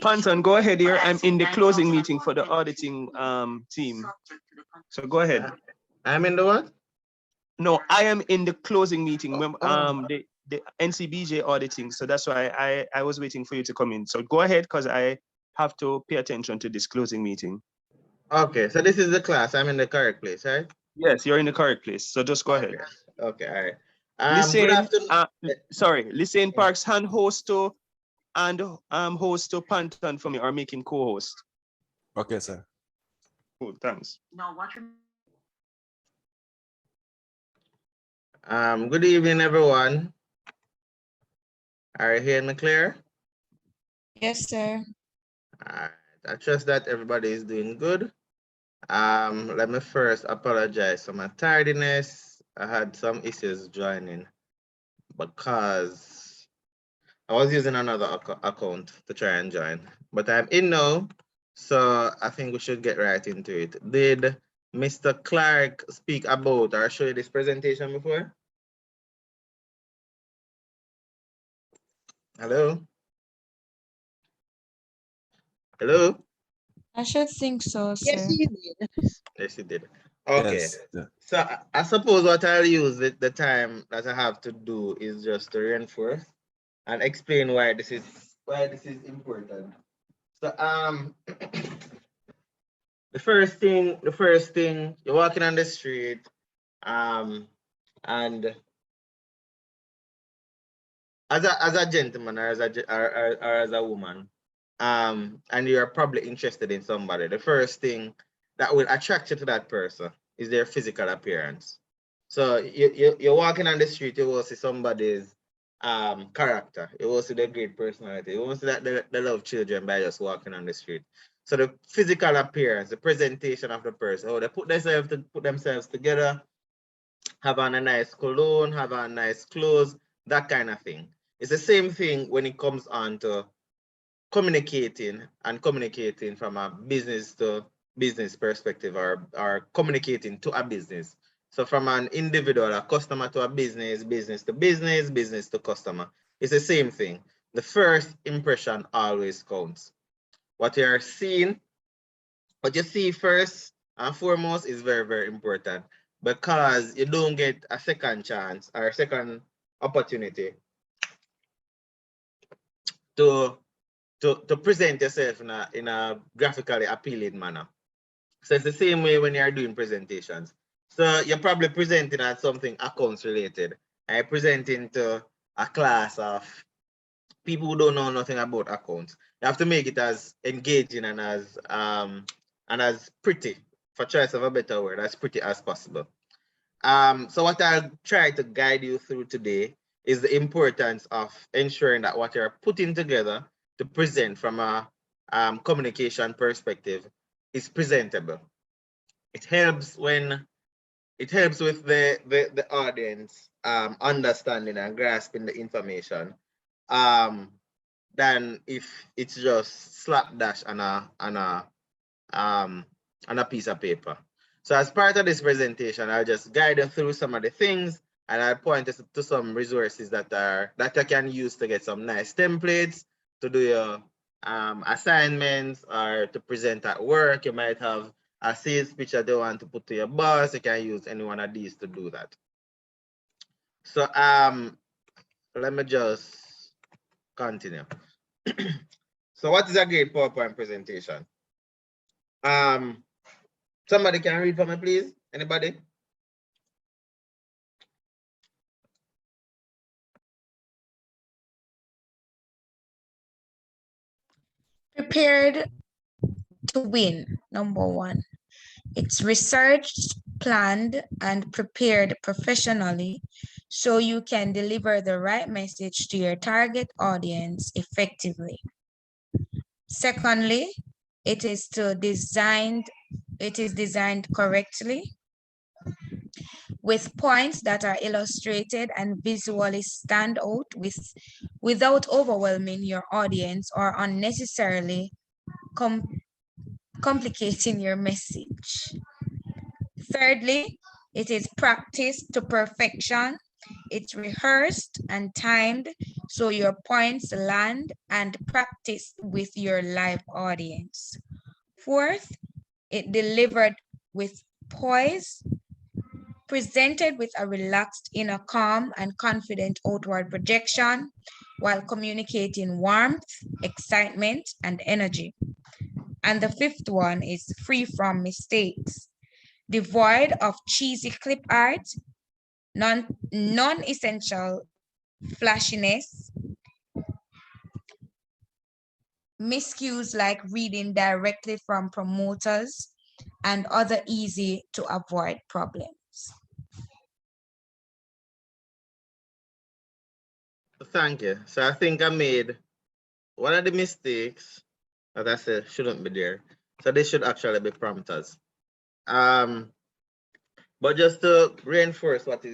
Panton, go ahead here. I'm in the closing meeting for the auditing team. So go ahead. I'm in the what? No, I am in the closing meeting. The NCBJ auditing. So that's why I was waiting for you to come in. So go ahead, because I have to pay attention to this closing meeting. Okay, so this is the class. I'm in the correct place, right? Yes, you're in the correct place. So just go ahead. Okay, all right. Listen, good afternoon. Sorry, listen, Parks, hand host to host to Panton for me, or make him co-host. Okay, sir. Cool, thanks. Good evening, everyone. Are you hearing me clear? Yes, sir. All right. I trust that everybody is doing good. Let me first apologize for my tardiness. I had some issues joining because I was using another account to try and join, but I'm in now, so I think we should get right into it. Did Mr. Clark speak about or show you this presentation before? Hello? Hello? I should think so, sir. Yes, he did. Yes, he did. Okay. Yes. So I suppose what I'll use the time that I have to do is just to reinforce and explain why this is important. So the first thing, you're walking on the street, and as a gentleman or as a woman, and you're probably interested in somebody, the first thing that will attract you to that person is their physical appearance. So you're walking on the street, you will see somebody's character, you will see their great personality, you will see that they love children by just walking on the street. So the physical appearance, the presentation of the person, how they put themselves together, have on a nice cologne, have on nice clothes, that kind of thing. It's the same thing when it comes on to communicating from a business to business perspective, or communicating to a business. So from an individual, a customer to a business, business to business, business to customer, it's the same thing. The first impression always counts. What you are seeing, what you see first and foremost is very, very important, because you don't get a second chance or a second opportunity to present yourself in a graphically appealing manner. So it's the same way when you're doing presentations. So you're probably presenting at something accounts related. I'm presenting to a class of people who don't know nothing about accounts. You have to make it as engaging and as pretty, for choice of a better word, as pretty as possible. So what I'll try to guide you through today is the importance of ensuring that what you're putting together to present from a communication perspective is presentable. It helps with the audience understanding and grasping the information than if it's just slapdash on a piece of paper. So as part of this presentation, I'll just guide you through some of the things, and I'll point to some resources that you can use to get some nice templates to do your assignments or to present at work. You might have a sales pitch that you want to put to your boss. You can use any one of these to do that. So let me just continue. So what is a great PowerPoint presentation? Somebody can read for me, please? Anybody? Prepared to win, number one. It's researched, planned, and prepared professionally so you can deliver the right message to your target audience effectively. Secondly, it is designed correctly with points that are illustrated and visually stand out without overwhelming your audience or unnecessarily complicating your message. Thirdly, it is practiced to perfection. It's rehearsed and timed so your points land and practice with your live audience. Fourth, it delivered with poise, presented with a relaxed inner calm and confident outward projection while communicating warmth, excitement, and energy. And the fifth one is free from mistakes, devoid of cheesy clip art, non-essential flashiness, miscues like reading directly from promoters, and other easy to avoid problems. Thank you. So I think I made one of the mistakes that I said shouldn't be there. So they should actually be prompters. But just to reinforce what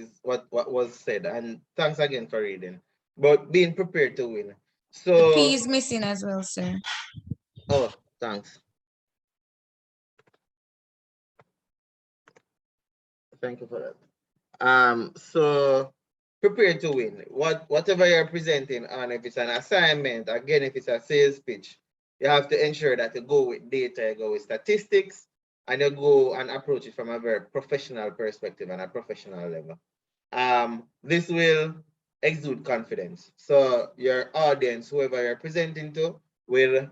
was said, and thanks again for reading. But being prepared to win. The P So is missing as well, sir. oh, thanks. Thank you for that. So prepared to win. Whatever you're presenting on, if it's an assignment, again, if it's a sales pitch, you have to ensure that you go with data, you go with statistics, and you go and approach it from a very professional perspective and a professional level. This will exude confidence. So your audience, whoever you're presenting to, will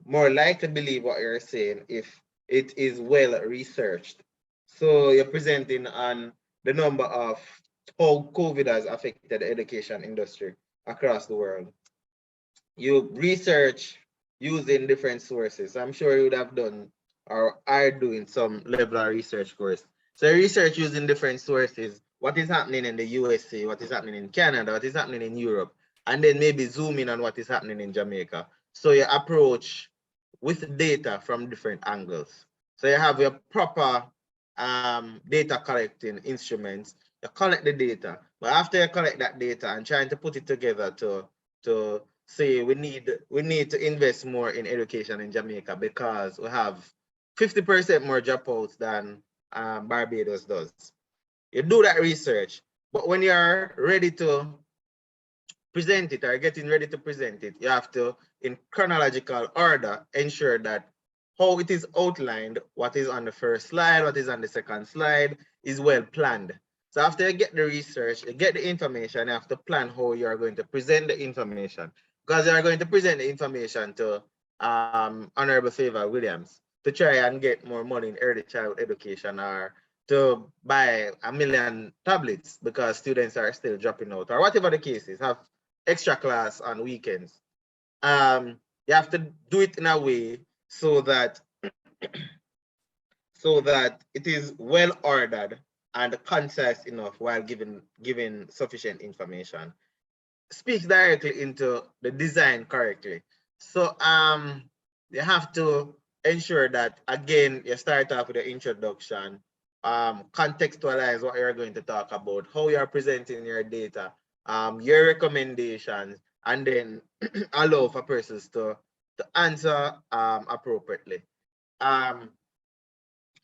more likely believe what you're saying if it is well researched. So you're presenting on the number of how COVID has affected the education industry across the world. You research using different sources. I'm sure you would have done or are doing some level of research course. So research using different sources, what is happening in the USA, what is happening in Canada, what is happening in Europe, and then maybe zoom in on what is happening in Jamaica. So you approach with data from different angles. So you have your proper data collecting instruments. You collect the data, but after you collect that data and trying to put it together to say we need to invest more in education in Jamaica because we have 50% more dropouts than Barbados does. You do that research, but when you're ready to present it or getting ready to present it, you have to, in chronological order, ensure that how it is outlined, what is on the first slide, what is on the second slide, is well planned. So after you get the research, you get the information, you have to plan how you are going to present the information. Because you are going to present the information to Honorable Favor Williams to try and get more money in early child education or to buy 1 million tablets because students are still dropping out or whatever the case is, have extra class on weekends. You have to do it in a way so that it is well ordered and concise enough while giving sufficient information. Speaks directly into the design correctly. So you have to ensure that again you start off with the introduction, contextualize what you're going to talk about, how you're presenting your data, your recommendations, and then allow for persons to answer appropriately.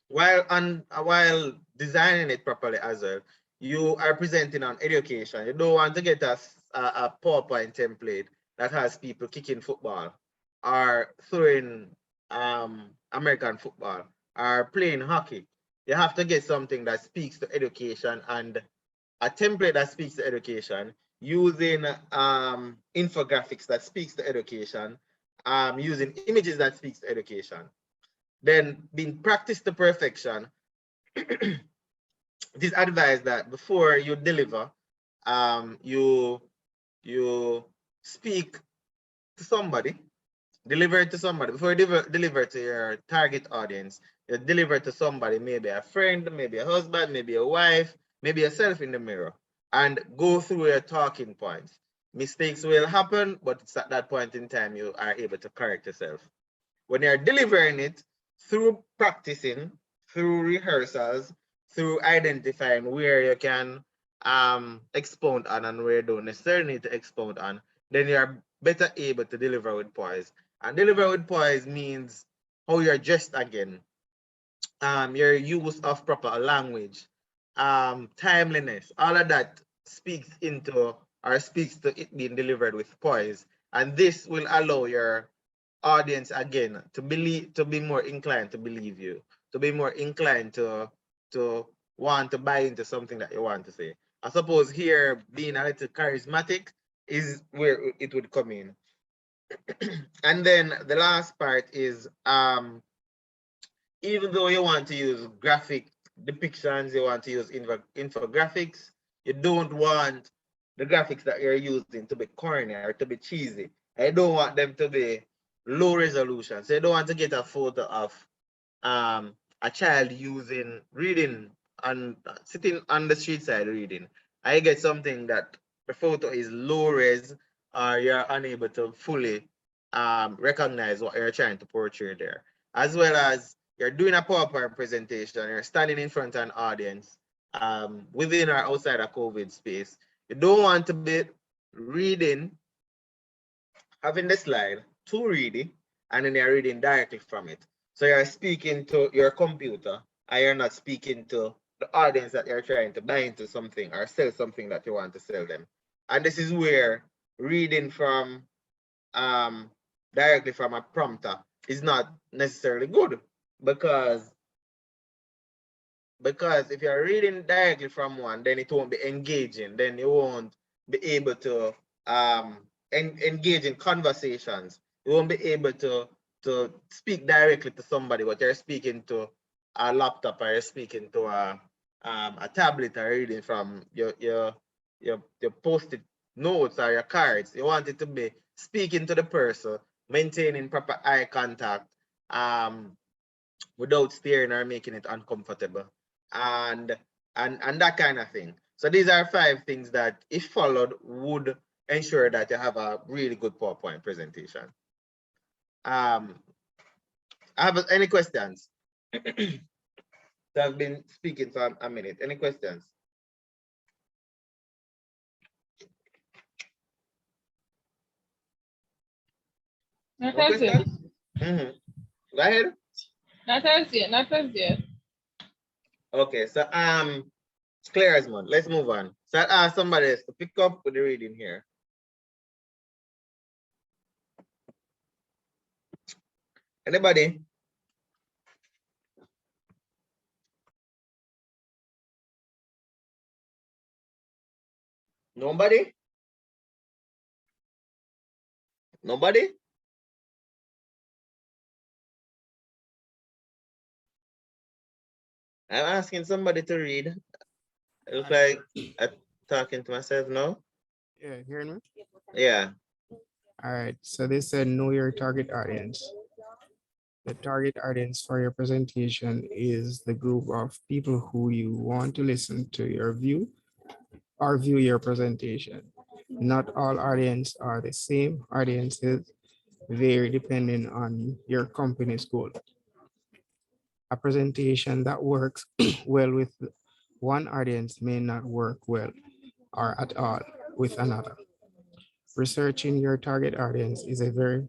While designing it properly as well, you are presenting on education. You don't want to get a PowerPoint template that has people kicking football or throwing American football or playing hockey. You have to get something that speaks to education and a template that speaks to education using infographics that speaks to education, using images that speaks to education. Then being practiced to perfection, it is advised that before you deliver, you speak to somebody, deliver it to somebody. Before you deliver to your target audience, you deliver to somebody, maybe a friend, maybe a husband, maybe a wife, maybe yourself in the mirror, and go through your talking points. Mistakes will happen, but it's at that point in time you are able to correct yourself. When you're delivering it, through practicing, through rehearsals, through identifying where you can expound on and where you don't necessarily need to expound on, then you're better able to deliver with poise. And deliver with poise means how you're dressed again, your use of proper language, timeliness, all of that speaks into or speaks to it being delivered with poise. And this will allow your audience again to be more inclined to believe you, to be more inclined to want to buy into something that you want to say. I suppose here being a little charismatic is where it would come in. And then the last part is even though you want to use graphic depictions, you want to use infographics, you don't want the graphics that you're using to be corny or to be cheesy. I don't want them to be low resolution. So you don't want to get a photo of a child reading and sitting on the street side reading. I get something that the photo is low res or you're unable to fully recognize what you're trying to portray there. As well as you're doing a PowerPoint presentation, you're standing in front of an audience within or outside a COVID space. You don't want to be reading, having the slide too ready, and then you're reading directly from it. So you're speaking to your computer, and you're not speaking to the audience that you're trying to buy into something or sell something that you want to sell them. And this is where reading from directly from a prompter is not necessarily good, because if you're reading directly from one, then it won't be engaging. Then you won't be able to engage in conversations. You won't be able to speak directly to somebody, but you're speaking to a laptop or you're speaking to a tablet or reading from your post-it notes or your cards. You want it to be speaking to the person, maintaining proper eye contact, without staring or making it uncomfortable, and that kind of thing. So these are 5 things that, if followed, would ensure that you have a really good PowerPoint presentation. I have any questions? So I've been speaking for a minute. Any questions? Not as yet. Go ahead. Not as yet. Not as yet. Okay, so it's clear as mud. Let's move on. So I ask somebody else to pick up with the reading here. Anybody? Nobody? Nobody? I'm asking somebody to read. It looks like I'm talking to myself now. Yeah, hearing me? Yeah. All right, so they said know your target audience. The target audience for your presentation is the group of people who you want to listen to your view or view your presentation. Not all audience are the same. Audiences vary depending on your company's goal. A presentation that works well with one audience may not work well or at all with another. Researching your target audience is a very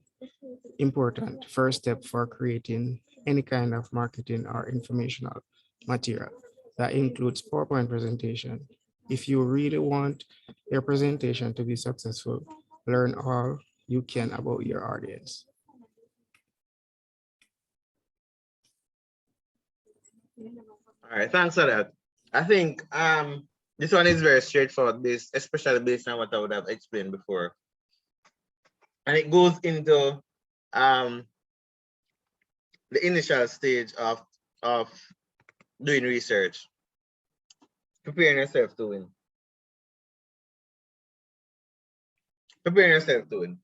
important first step for creating any kind of marketing or informational material that includes PowerPoint presentation. If you really want your presentation to be successful, learn all you can about your audience. All right, thanks for that. I think this one is very straightforward, especially based on what I would have explained before. And it goes into the initial stage of doing research, preparing yourself to win. Preparing yourself to win.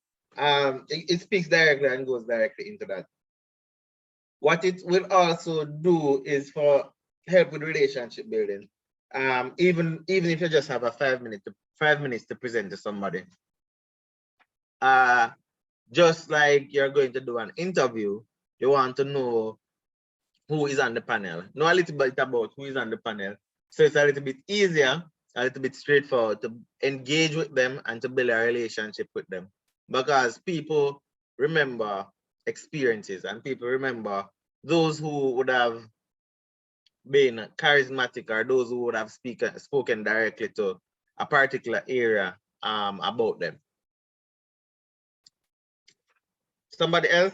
It speaks directly and goes directly into that. What it will also do is for help with relationship building. Even if you just have a 5 minutes to present to somebody. Just like you're going to do an interview, you want to know who is on the panel. Know a little bit about who is on the panel. So it's a little bit easier, a little bit straightforward to engage with them and to build a relationship with them. Because people remember experiences and people remember those who would have been charismatic or those who would have spoken directly to a particular area about them. Somebody else?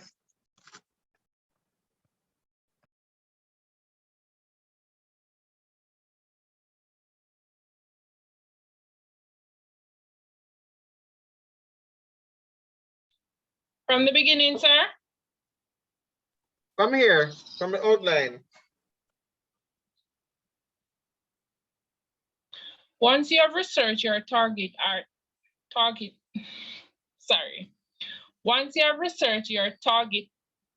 From the beginning, sir? From here, from the outline. Once you have researched your once you have researched your target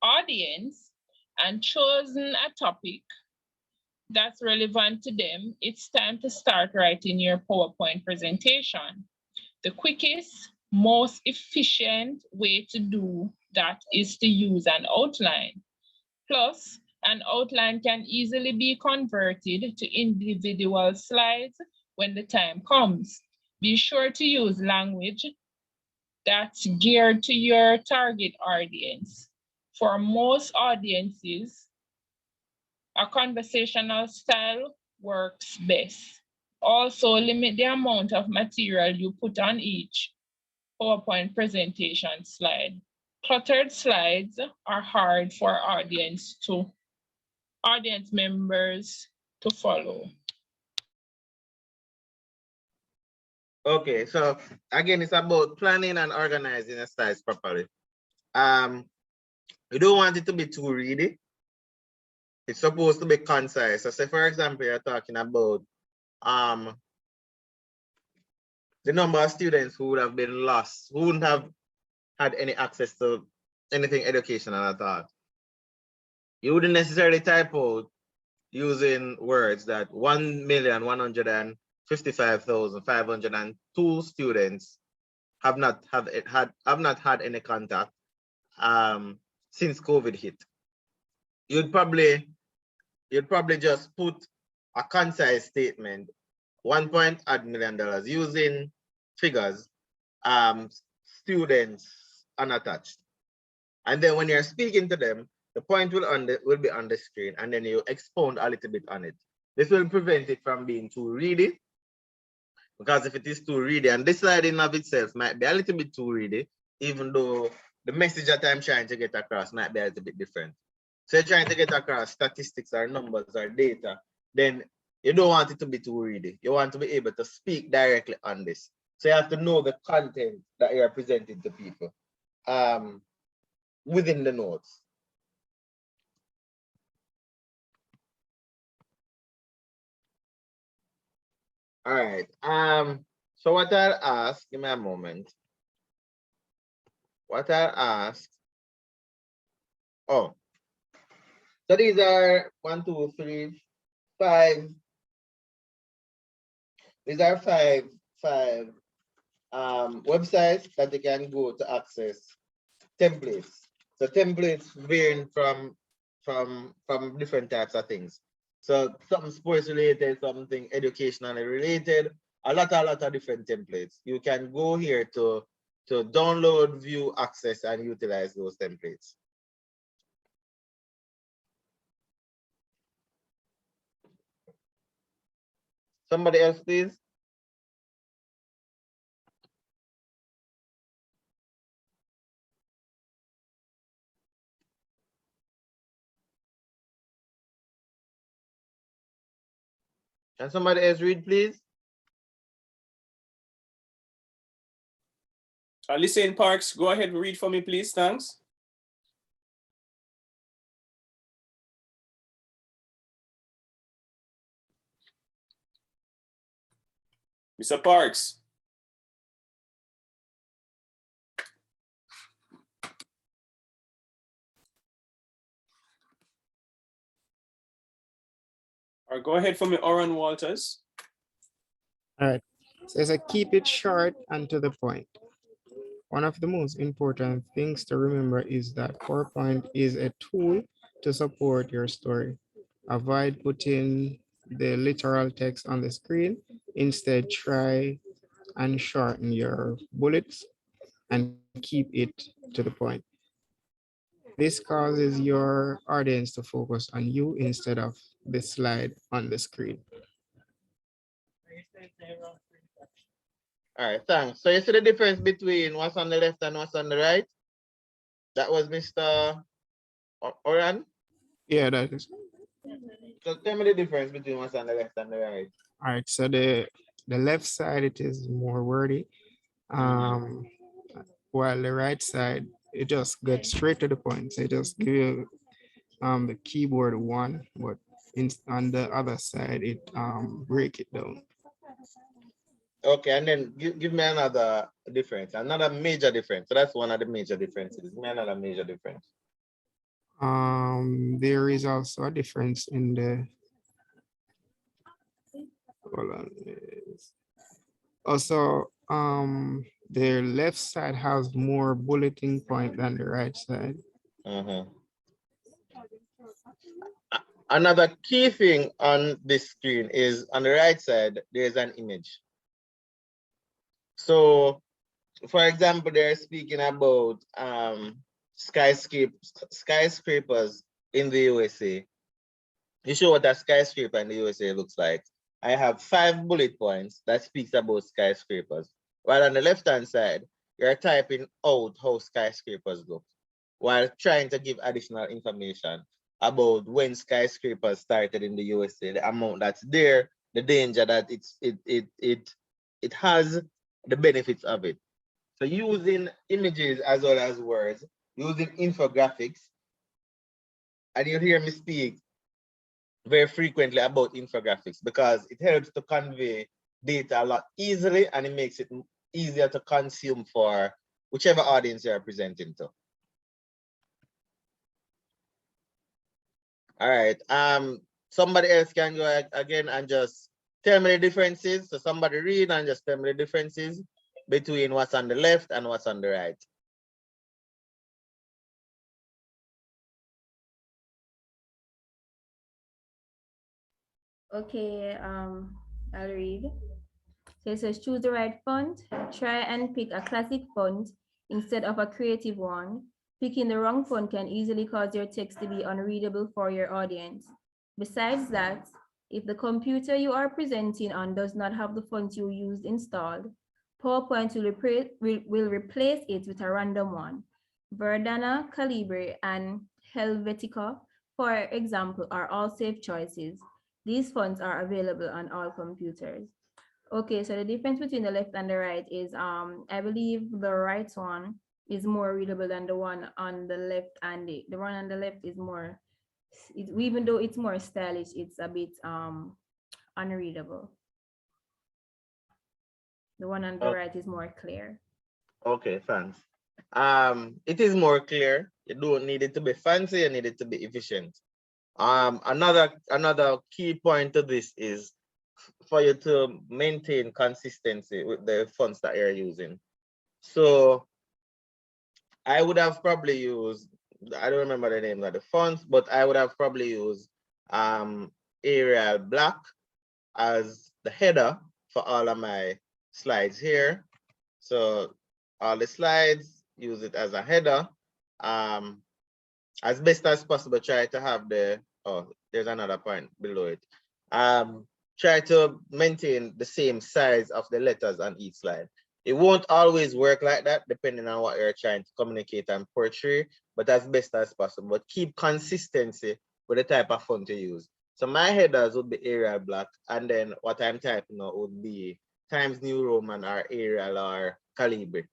audience and chosen a topic that's relevant to them, it's time to start writing your PowerPoint presentation. The quickest, most efficient way to do that is to use an outline. Plus, an outline can easily be converted to individual slides when the time comes. Be sure to use language that's geared to your target audience. For most audiences, a conversational style works best. Also, limit the amount of material you put on each PowerPoint presentation slide. Cluttered slides are hard for audience members to follow. Okay, so again, it's about planning and organizing the slides properly. You don't want it to be too ready. It's supposed to be concise. So say, for example, you're talking about the number of students who would have been lost, who wouldn't have had any access to anything educational at all. You wouldn't necessarily type out using words that 1,155,502 students have not had any contact since COVID hit. You'd probably just put a concise statement, $1 million using figures, students unattached. And then when you're speaking to them, the point will be on the screen, and then you expound a little bit on it. This will prevent it from being too ready, because if it is too ready, and this slide in of itself might be a little bit too ready, even though the message that I'm trying to get across might be a little bit different. So you're trying to get across statistics or numbers or data, then you don't want it to be too ready. You want to be able to speak directly on this. So you have to know the content that you're presenting to people within the notes. All right. So what I'll ask, give me a moment. What I'll ask, so these are 1, 2, 3, 5. These are five websites that you can go to access templates. So templates varying from different types of things. So something sports related, something educationally related, a lot of different templates. You can go here to download, view, access, and utilize those templates. Somebody else, please. Can somebody else read, please? Listen, Parks, go ahead and read for me, please. Thanks. Mr. Parks. All right, go ahead for me, Oran Walters. All right. So it's a keep it short and to the point. One of the most important things to remember is that PowerPoint is a tool to support your story. Avoid putting the literal text on the screen. Instead, try and shorten your bullets and keep it to the point. This causes your audience to focus on you instead of the slide on the screen. All right, thanks. So you see the difference between what's on the left and what's on the right? That was Mr. Oran. Yeah, that is. So tell me the difference between what's on the left and the right. All right, so the left side, it is more wordy. While the right side, it just gets straight to the point. So it just give you the keyboard one, but on the other side, it break it down. Okay, and then give me another difference, another major difference. So that's one of the major differences. Give me another major difference. There is also a difference in the, hold on. Also, the left side has more bulleting point than the right side. Another key thing on this screen is on the right side, there's an image. So, for example, they're speaking about skyscrapers in the USA. You show what a skyscraper in the USA looks like. I have 5 bullet points that speaks about skyscrapers. While on the left-hand side, you're typing out how skyscrapers look, while trying to give additional information about when skyscrapers started in the USA, the amount that's there, the danger that it has, the benefits of it. So using images as well as words, using infographics, and you hear me speak very frequently about infographics because it helps to convey data a lot easily, and it makes it easier to consume for whichever audience you're presenting to. All right, somebody else can go again and just tell me the differences. So somebody read and just tell me the differences between what's on the left and what's on the right. Okay, I'll read. So it says choose the right font. Try and pick a classic font instead of a creative one. Picking the wrong font can easily cause your text to be unreadable for your audience. Besides that, if the computer you are presenting on does not have the font you used installed, PowerPoint will replace it with a random one. Verdana, Calibri, and Helvetica, for example, are all safe choices. These fonts are available on all computers. Okay, so the difference between the left and the right is I believe the right one is more readable than the one on the left, and the one on the left is more, even though it's more stylish, it's a bit unreadable. The one on the right is more clear. Okay, thanks. It is more clear. You don't need it to be fancy, you need it to be efficient. Another key point to this is for you to maintain consistency with the fonts that you're using. So I would have probably used, I don't remember the name of the fonts, but I would have probably used Arial Black as the header for all of my slides here. So all the slides, use it as a header. As best as possible, try to have the, oh, there's another point below it. Try to maintain the same size of the letters on each slide. It won't always work like that, depending on what you're trying to communicate and portray, but as best as possible. But keep consistency with the type of font you use. So my headers would be Arial Black, and then what I'm typing out would be Times New Roman or Arial or Calibri.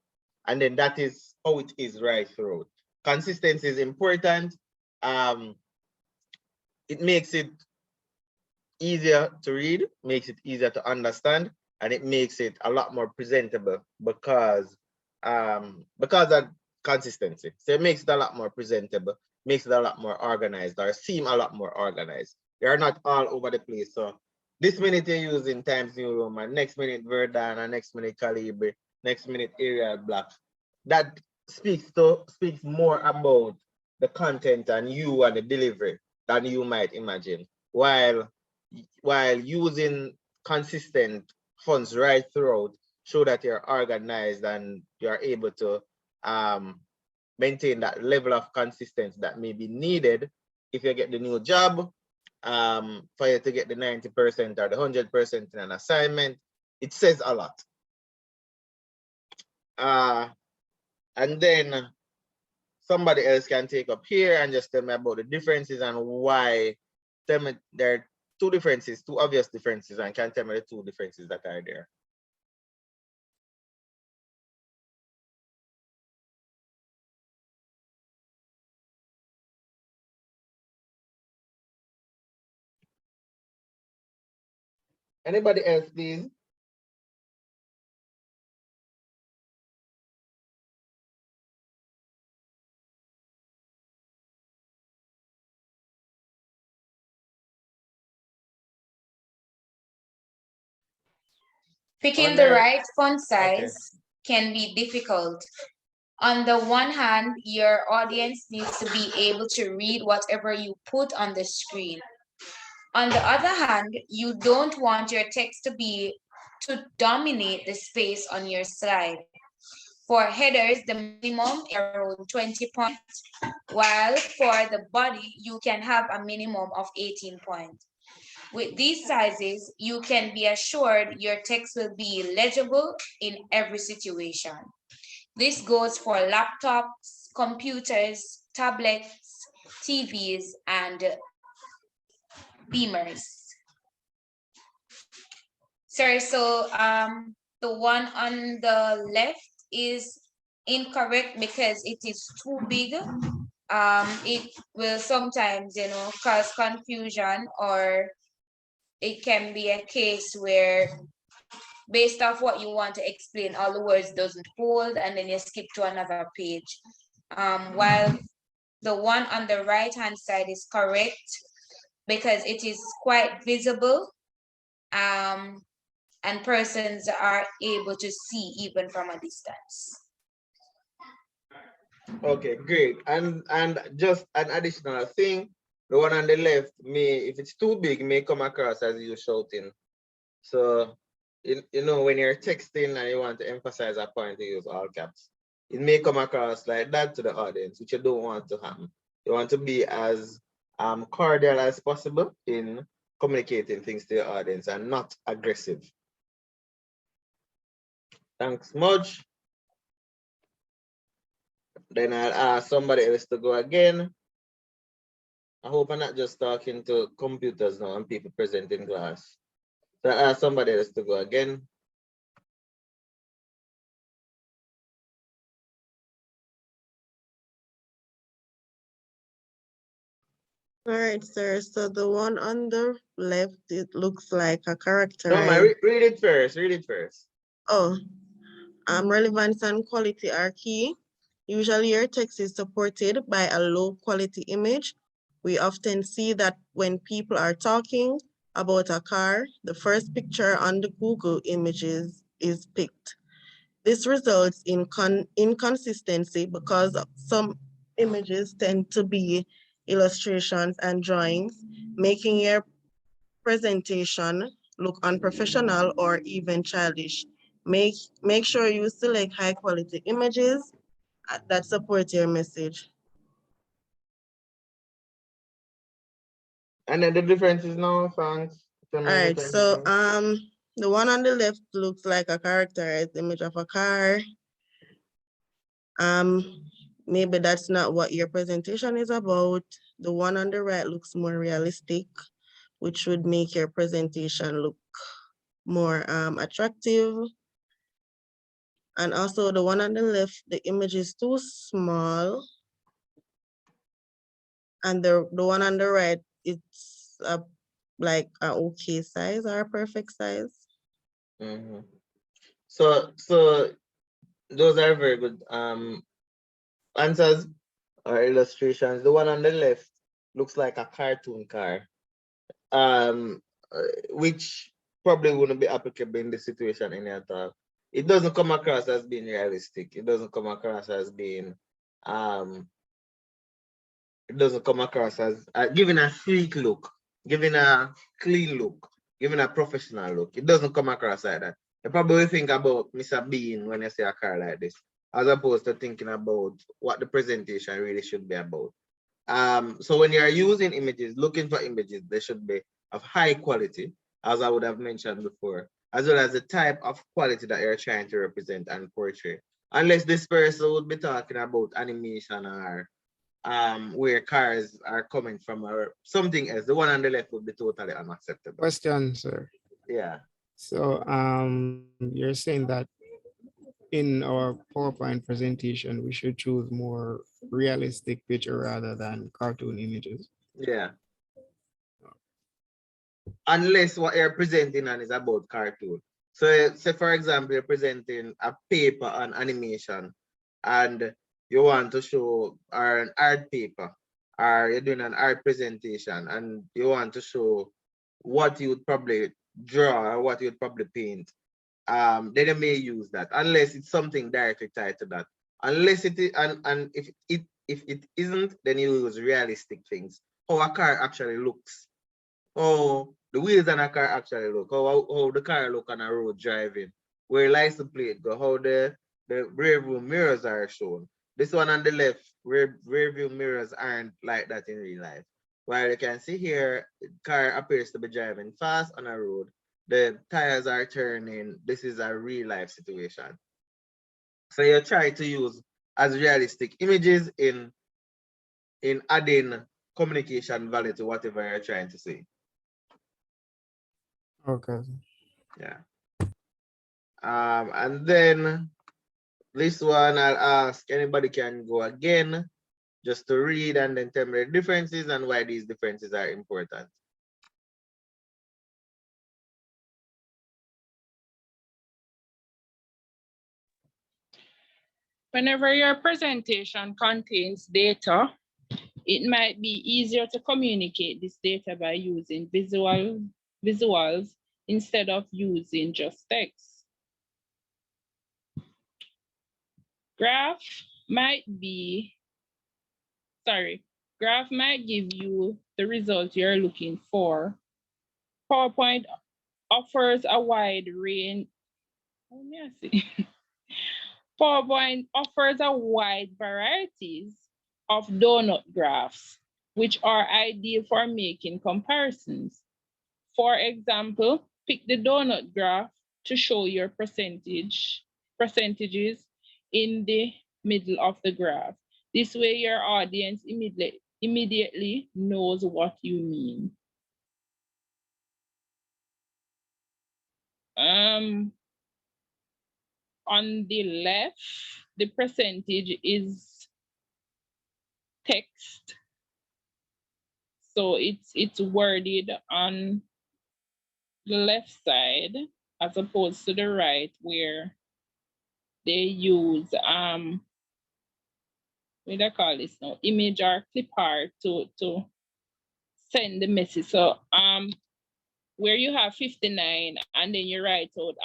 And then that is how it is right throughout. Consistency is important. It makes it easier to read, makes it easier to understand, and it makes it a lot more presentable because of consistency. So it makes it a lot more presentable, makes it a lot more organized, or seem a lot more organized. They are not all over the place. So this minute you're using Times New Roman, next minute Verdana, next minute Calibri, next minute Arial Black. That speaks more about the content and you and the delivery than you might imagine. While using consistent fonts right throughout, show that you're organized and you're able to maintain that level of consistency that may be needed if you get the new job, for you to get the 90% or the 100% in an assignment. It says a lot. And then somebody else can take up here and just tell me about the differences and why. Tell me there are two differences, two obvious differences, and can tell me the two differences that are there. Anybody else, please? Picking On the there. right font Okay. size can be difficult. On the one hand, your audience needs to be able to read whatever you put on the screen. On the other hand, you don't want your text to dominate the space on your slide. For headers, the minimum is around 20 points, while for the body, you can have a minimum of 18 points. With these sizes, you can be assured your text will be legible in every situation. This goes for laptops, computers, tablets, TVs, and beamers. Sorry, so the one on the left is incorrect because it is too big. It will sometimes, cause confusion, or it can be a case where based off what you want to explain, all the words doesn't hold, and then you skip to another page. While the one on the right-hand side is correct because it is quite visible, and persons are able to see even from a distance. Okay, great. And just an additional thing, the one on the left may, if it's too big, may come across as you shouting. So, when you're texting and you want to emphasize a point, you use all caps. It may come across like that to the audience, which you don't want to happen. You want to be as cordial as possible in communicating things to your audience and not aggressive. Thanks much. Then I'll ask somebody else to go again. I hope I'm not just talking to computers now and people present in class. So I'll ask somebody else to go again. All right, sir. So the one on the left, it looks like a No, characterized. read it first. Read it first. Oh, relevance and quality are key. Usually your text is supported by a low quality image. We often see that when people are talking about a car, the first picture on the Google images is picked. This results in inconsistency because some images tend to be illustrations and drawings, making your presentation look unprofessional or even childish. Make sure you select high quality images that support your message. And then the difference is now, thanks. All right, so the one on the left looks like a characterized image of a car. Maybe that's not what your presentation is about. The one on the right looks more realistic, which would make your presentation look more attractive. And also the one on the left, the image is too small. And the one on the right, it's like an okay size or a perfect size. Mm-hmm. So those are very good answers or illustrations. The one on the left looks like a cartoon car, which probably wouldn't be applicable in this situation any at all. It doesn't come across as being realistic. It doesn't come across as being it doesn't come across as giving a sleek look, giving a clean look, giving a professional look. It doesn't come across like that. You probably think about Mr. Bean when you see a car like this, as opposed to thinking about what the presentation really should be about. So when you're using images, looking for images, they should be of high quality, as I would have mentioned before, as well as the type of quality that you're trying to represent and portray. unless this person would be talking about animation or where cars are coming from or something else. The one on the left would be totally unacceptable. Question, sir. Yeah. So you're saying that in our PowerPoint presentation, we should choose more realistic picture rather than cartoon images. Yeah. Unless what you're presenting on is about cartoon. So say for example, you're presenting a paper on animation and you want to show or an art paper or you're doing an art presentation and you want to show what you would probably draw or what you would probably paint. Then they may use that unless it's something directly tied to that. Unless it is, and if it isn't, then you use realistic things. How a car actually looks. How the wheels on a car actually look. How the car look on a road driving. Where license plate go. How the rear view mirrors are shown. This one on the left, rear view mirrors aren't like that in real life. While you can see here, the car appears to be driving fast on a road. The tires are turning. This is a real life situation. So you try to use as realistic images in adding communication value to whatever you're trying to say. Okay. Yeah. And then this one I'll ask anybody can go again just to read and then tell me the differences and why these differences are important. Whenever your presentation contains data, it might be easier to communicate this data by using visuals instead of using just text. Graph might give you the result you're looking for. PowerPoint offers a wide range. PowerPoint offers a wide varieties of donut graphs, which are ideal for making comparisons. For example, pick the donut graph to show your percentages in the middle of the graph. This way your audience immediately knows what you mean. On the left, the percentage is text. So it's worded on the left side as opposed to the right where they use what do I call this now? Image or clip art to send the message. So where you have 59 and then you write out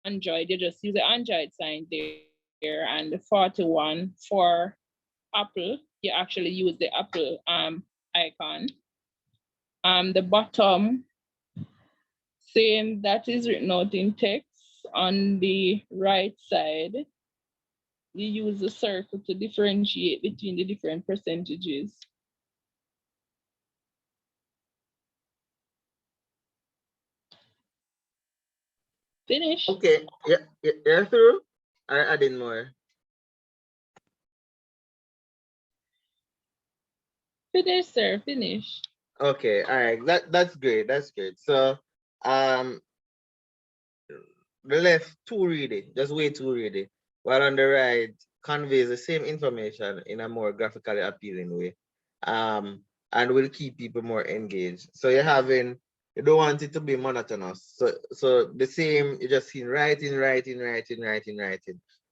Android, you just use the Android sign there, and the 41 for Apple, you actually use the Apple icon. The bottom, same, that is written out in text. On the right side, you use the circle to differentiate between the different percentages. Finish. Okay, yeah, you're through? Or adding more? Finish, sir, finish. Okay, all right, that's great, that's great. So the left too ready, just way too ready, while on the right conveys the same information in a more graphically appealing way, and will keep people more engaged. So you don't want it to be monotonous. So the same, you just see writing.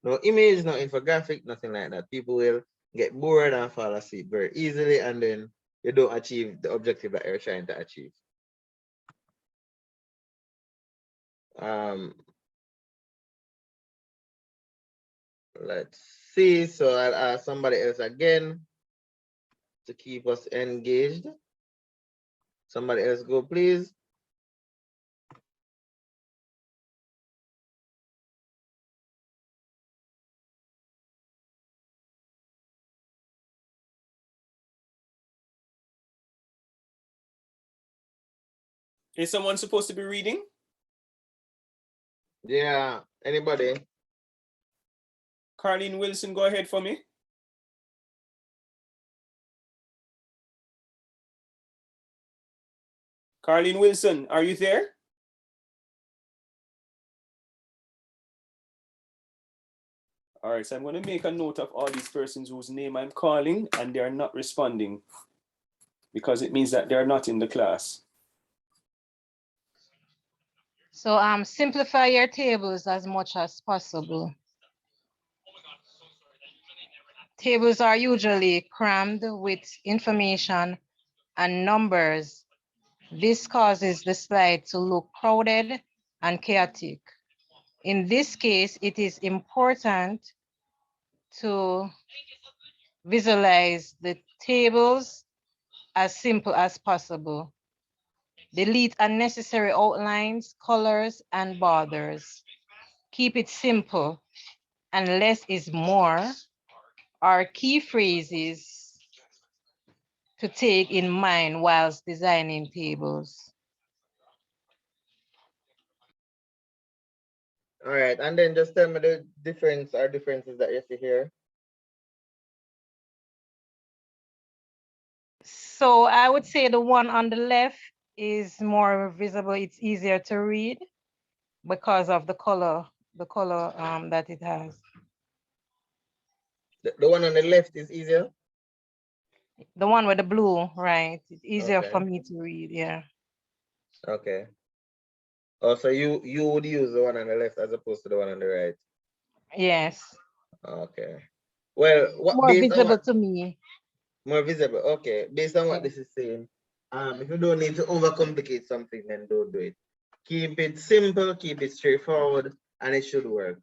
No image, no infographic, nothing like that. People will get bored and fall asleep very easily, and then you don't achieve the objective that you're trying to achieve. Let's see. So I'll ask somebody else again to keep us engaged. Somebody else go, please. Is someone supposed to be reading? Yeah, anybody? Carlene Wilson, go ahead for me. Carlene Wilson, are you there? All right, so I'm going to make a note of all these persons whose name I'm calling and they are not responding because it means that they're not in the class. So simplify your tables as much as possible. Tables are usually crammed with information and numbers. This causes the slide to look crowded and chaotic. In this case, it is important to visualize the tables as simple as possible. Delete unnecessary outlines, colors, and borders. Keep it simple, and less is more are key phrases to take in mind whilst designing tables. All right, and then just tell me the differences that you see here. So I would say the one on the left is more visible. It's easier to read because of the color that it has. The one on the left is easier? The one with the blue, right? It's easier Okay. for me to read, yeah. Okay. Oh, so you would use the one on the left as opposed to the one on the right? Yes. Okay. Well, More visible to me. More visible. Okay. Based on what Yeah. this is saying, if you don't need to overcomplicate something, then don't do it. Keep it simple, keep it straightforward, and it should work.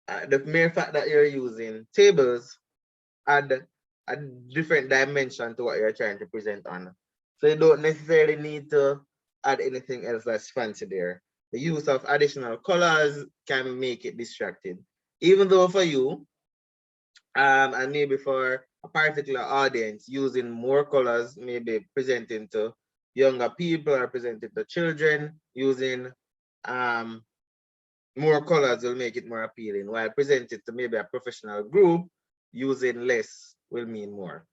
The mere fact that you're using tables add a different dimension to what you're trying to present on. So you don't necessarily need to add anything else that's fancy there. The use of additional colors can make it distracting. Even though for you, and maybe for a particular audience, using more colors, maybe presenting to younger people or presenting to children, using more colors will make it more appealing, while presenting to maybe a professional group, using less will mean more.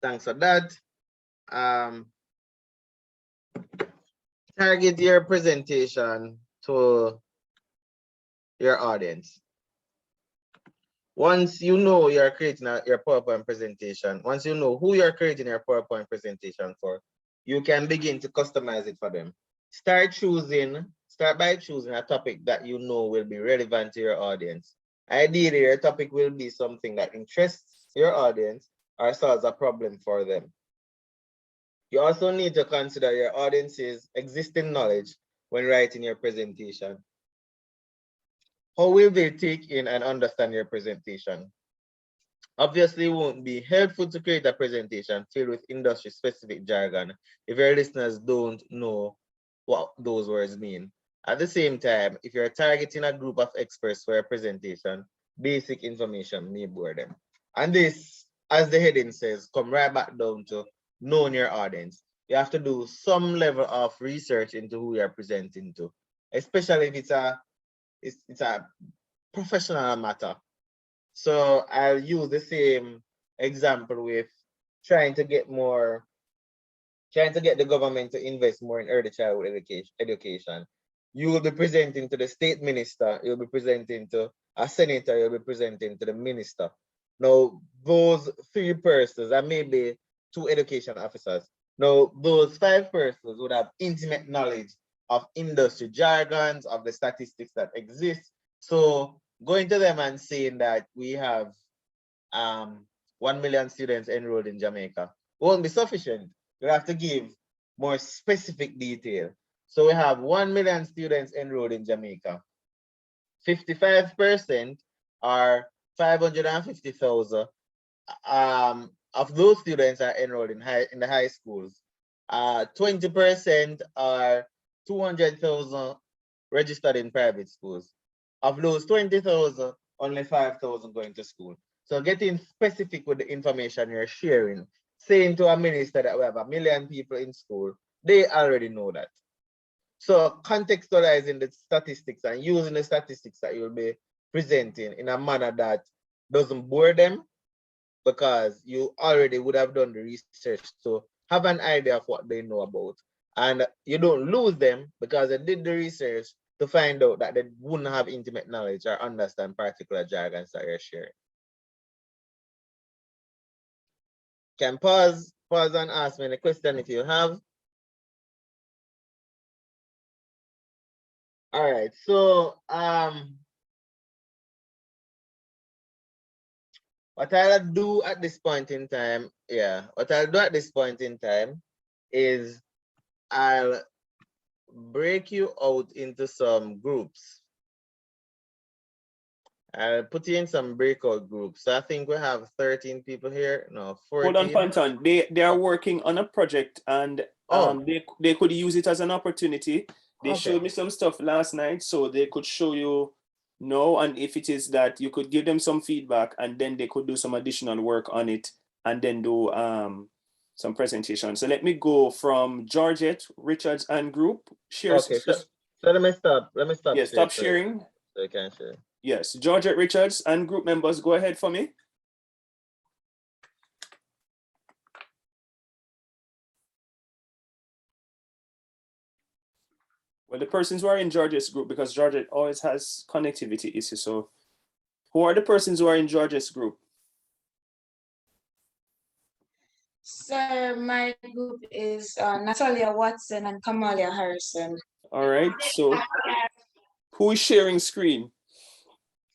Thanks for that. Target your presentation to your audience. Once you know you're creating your PowerPoint presentation, once you know who you're creating your PowerPoint presentation for, you can begin to customize it for them. Start by choosing a topic that you know will be relevant to your audience. Ideally, your topic will be something that interests your audience or solves a problem for them. You also need to consider your audience's existing knowledge when writing your presentation. How will they take in and understand your presentation? Obviously, it won't be helpful to create a presentation filled with industry-specific jargon if your listeners don't know what those words mean. At the same time, if you're targeting a group of experts for a presentation, basic information may bore them. And this, as the heading says, come right back down to knowing your audience. You have to do some level of research into who you're presenting to, especially if it's a professional matter. So I'll use the same example with trying to get the government to invest more in early childhood education. You will be presenting to the state minister, you'll be presenting to a senator, you'll be presenting to the minister. Now, those three persons, and maybe two education officers, now those five persons would have intimate knowledge of industry jargons, of the statistics that exist. So going to them and saying that we have 1 million students enrolled in Jamaica won't be sufficient. You have to give more specific detail. So we have 1 million students enrolled in Jamaica. 55% are 550,000 of those students are enrolled in the high schools. 20% are 200,000 registered in private schools. Of those 20,000, only 5,000 going to school. So getting specific with the information you're sharing, saying to a minister that we have 1 million people in school, they already know that. So contextualizing the statistics and using the statistics that you'll be presenting in a manner that doesn't bore them, because you already would have done the research to have an idea of what they know about. And you don't lose them because they did the research to find out that they wouldn't have intimate knowledge or understand particular jargons that you're sharing. Can pause and ask me any question if you have. All right, so what I'll do at this point in time, is I'll break you out into some groups. I'll put you in some breakout groups. So I think we have 13 people here. No, 14. Hold on, Panton. They are working on a project, and they could use it as an opportunity. They showed me some stuff last night, so they could show you and if it is that you could give them some feedback, and then they could do some additional work on it, and then do some presentation. So let me go from Georgette, Richards, and group. Share. Okay, so let me stop. Yeah, stop sharing. So you can share. Yes, Georgette, Richards, and group members, go ahead for me. Well, the persons who are in Georgette's group, because Georgette always has connectivity issues. So who are the persons who are in Georgette's group? Sir, my group is Natalia Watson and Kamalia Harrison. All right, so who is sharing screen?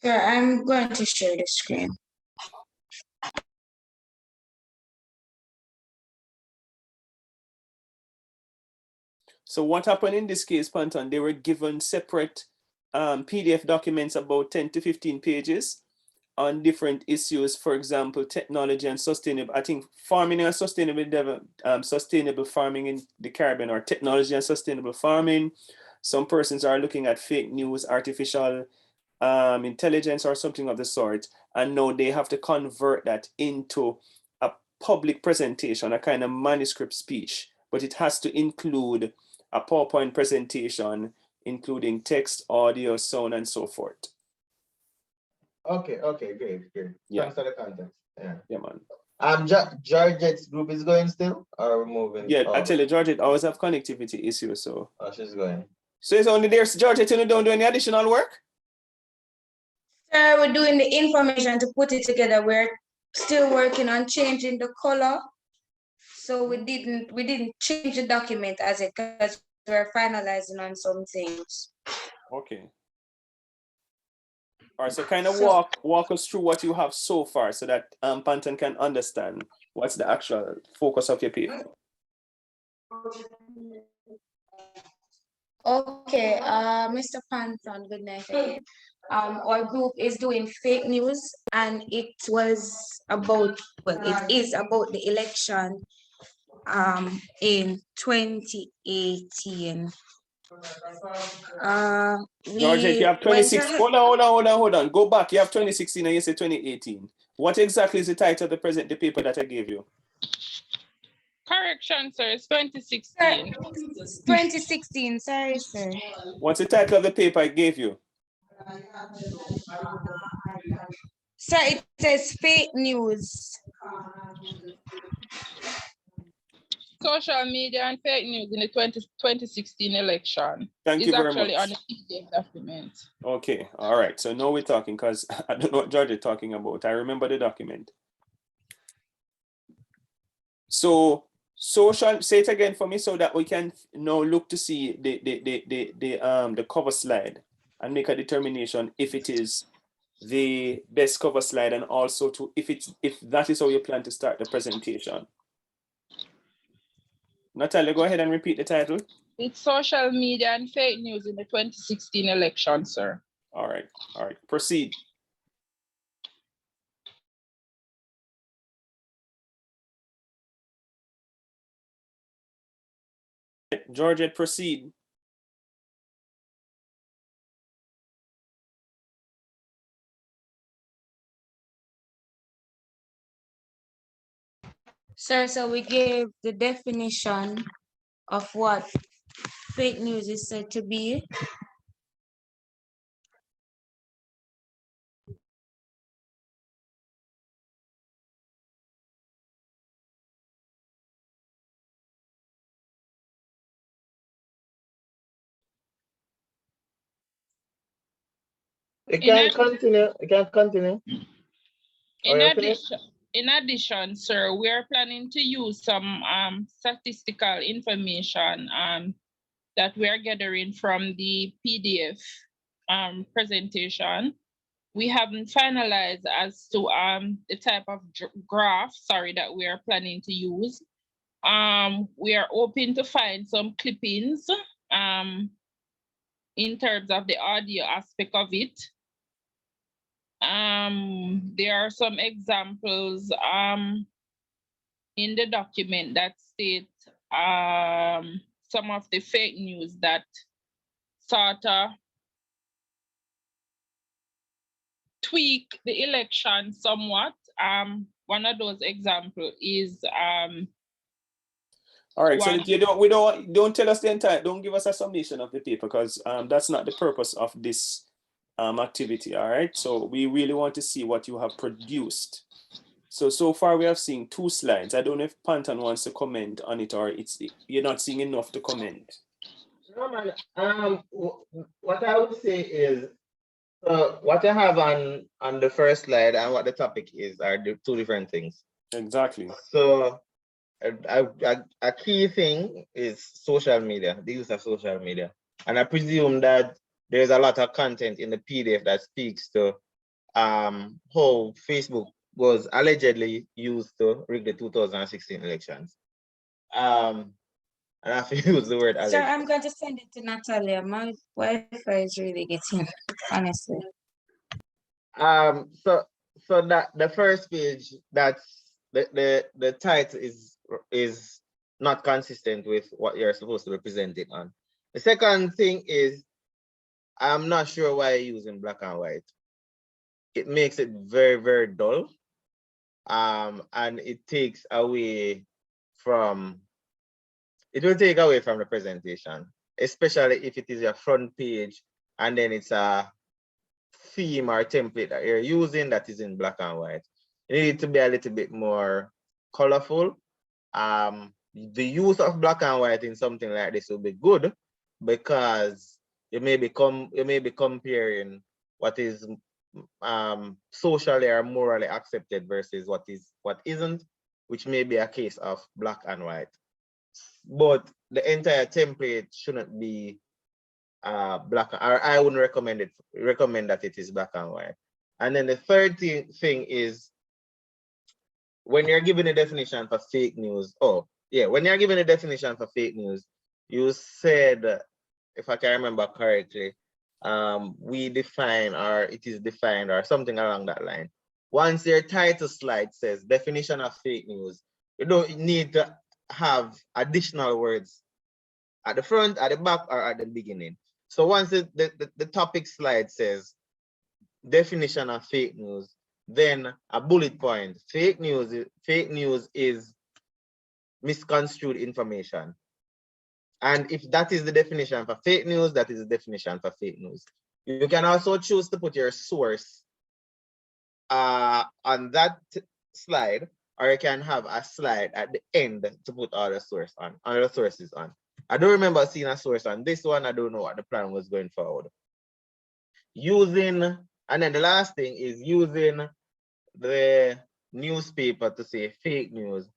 Sir, I'm going to share the screen. So what happened in this case, Panton, they were given separate PDF documents about 10 to 15 pages on different issues. For example, technology and sustainable, I think farming and sustainable farming in the Caribbean, or technology and sustainable farming. Some persons are looking at fake news, artificial intelligence, or something of the sort. And now they have to convert that into a public presentation, a kind of manuscript speech, but it has to include a PowerPoint presentation, including text, audio, sound, and so forth. Okay, great. Yeah. Thanks for the context. Yeah, man. Georgette's group is going still, or are we moving? Yeah, I tell you, Georgette always have connectivity issues, so. Oh, she's going. So it's only there's Georgette, you don't do any additional work? Sir, we're doing the information to put it together. We're still working on changing the color. So we didn't change the document as it, because we're finalizing on some things. Okay. All right, so kind of walk us through what you have so far, so that Panton can understand what's the actual focus of your paper. Okay, Mr. Panton, good night again. Our group is doing fake news, and it is about the election in 2018. Georgette, you have 26. Hold on. Go back. You have 2016 and you say 2018. What exactly is the title of the paper that I gave you? Correction, sir. It's 2016. 2016. Sorry, sir. What's the title of the paper I gave you? Sir, it says fake news. Social media and fake news in the 2016 election. Thank you very much. It's actually on the PDF document. Okay, all right. So now we're talking, because I don't know what George is talking about. I remember the document. So social, say it again for me so that we can now look to see the cover slide and make a determination if it is the best cover slide, and also to if that is how you plan to start the presentation. Natalia, go ahead and repeat the title. It's social media and fake news in the 2016 election, sir. All right, proceed. Georgette, proceed. Sir, so we gave the definition of what fake news is said to be. You can continue. You can continue. In addition, sir, we are planning to use some statistical information that we are gathering from the PDF presentation. We haven't finalized as to the type of graph, that we are planning to use. We are hoping to find some clippings in terms of the audio aspect of it. There are some examples in the document that state some of the fake news that sort of tweak the election somewhat. One of those examples is all right, so you don't tell us the entire, don't give us a summation of the paper, because that's not the purpose of this activity. All right, so we really want to see what you have produced. So far we have seen 2 slides. I don't know if Panton wants to comment on it, or you're not seeing enough to comment. No, man. What I would say is, what I have on the first slide and what the topic is are 2 different things. Exactly. So a key thing is social media, the use of social media. And I presume that there's a lot of content in the PDF that speaks to how Facebook was allegedly used to rig the 2016 elections. And I have to use the word alleged. Sir, I'm going to send it to Natalia. My Wi-Fi is really getting, honestly. So that the first page, that's the title is not consistent with what you're supposed to represent it on. The second thing is, I'm not sure why you're using black and white. It makes it very, very dull. And it takes away from, it will take away from the presentation, especially if it is your front page and then it's a theme or template that you're using that is in black and white. It needs to be a little bit more colorful. The use of black and white in something like this will be good, because you may be comparing what is socially or morally accepted versus what isn't, which may be a case of black and white. But the entire template shouldn't be black, or I wouldn't recommend that it is black and white. And then the third thing is, when you're given a definition for fake news, when you're given a definition for fake news, you said, if I can remember correctly, we define, or it is defined, or something along that line. Once your title slide says definition of fake news, you don't need to have additional words at the front, at the back, or at the beginning. So once the topic slide says definition of fake news, then a bullet point: fake news is misconstrued information. And if that is the definition for fake news, that is the definition for fake news. You can also choose to put your source on that slide, or you can have a slide at the end to put all the sources on. I don't remember seeing a source on this one. I don't know what the plan was going forward. And then the last thing is using the newspaper to say fake news,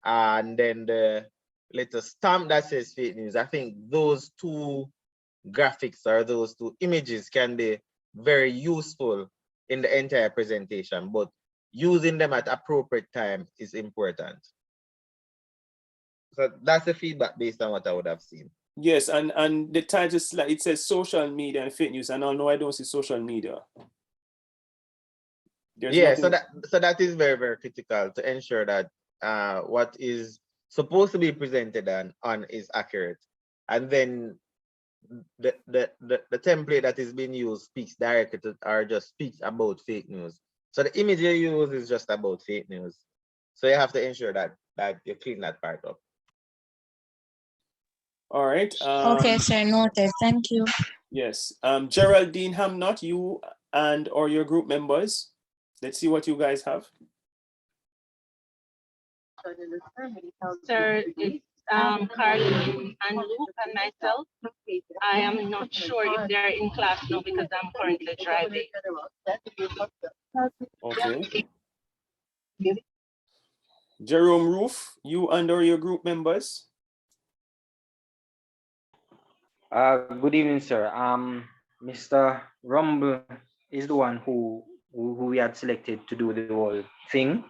and then the little stamp that says fake news. I think those 2 graphics or those 2 images can be very useful in the entire presentation, but using them at appropriate time is important. So that's the feedback based on what I would have seen. Yes, and the title slide, it says social media and fake news, and no, I don't see social media. So that is very, very critical to ensure that what is supposed to be presented on is accurate. And then the template that is being used speaks directly to, or just speaks about fake news. So the image you use is just about fake news. So you have to ensure that you clean that part up. All right. Okay, sir, noted. Thank you. Yes. Geraldine Hamnott, you or your group members, let's see what you guys have. Sir, Carly and Luke and myself. I am not sure if they're in class now because I'm currently driving. Okay. Jerome Roof, you and or your group members? Good evening, sir. Mr. Rumble is the one who we had selected to do the whole thing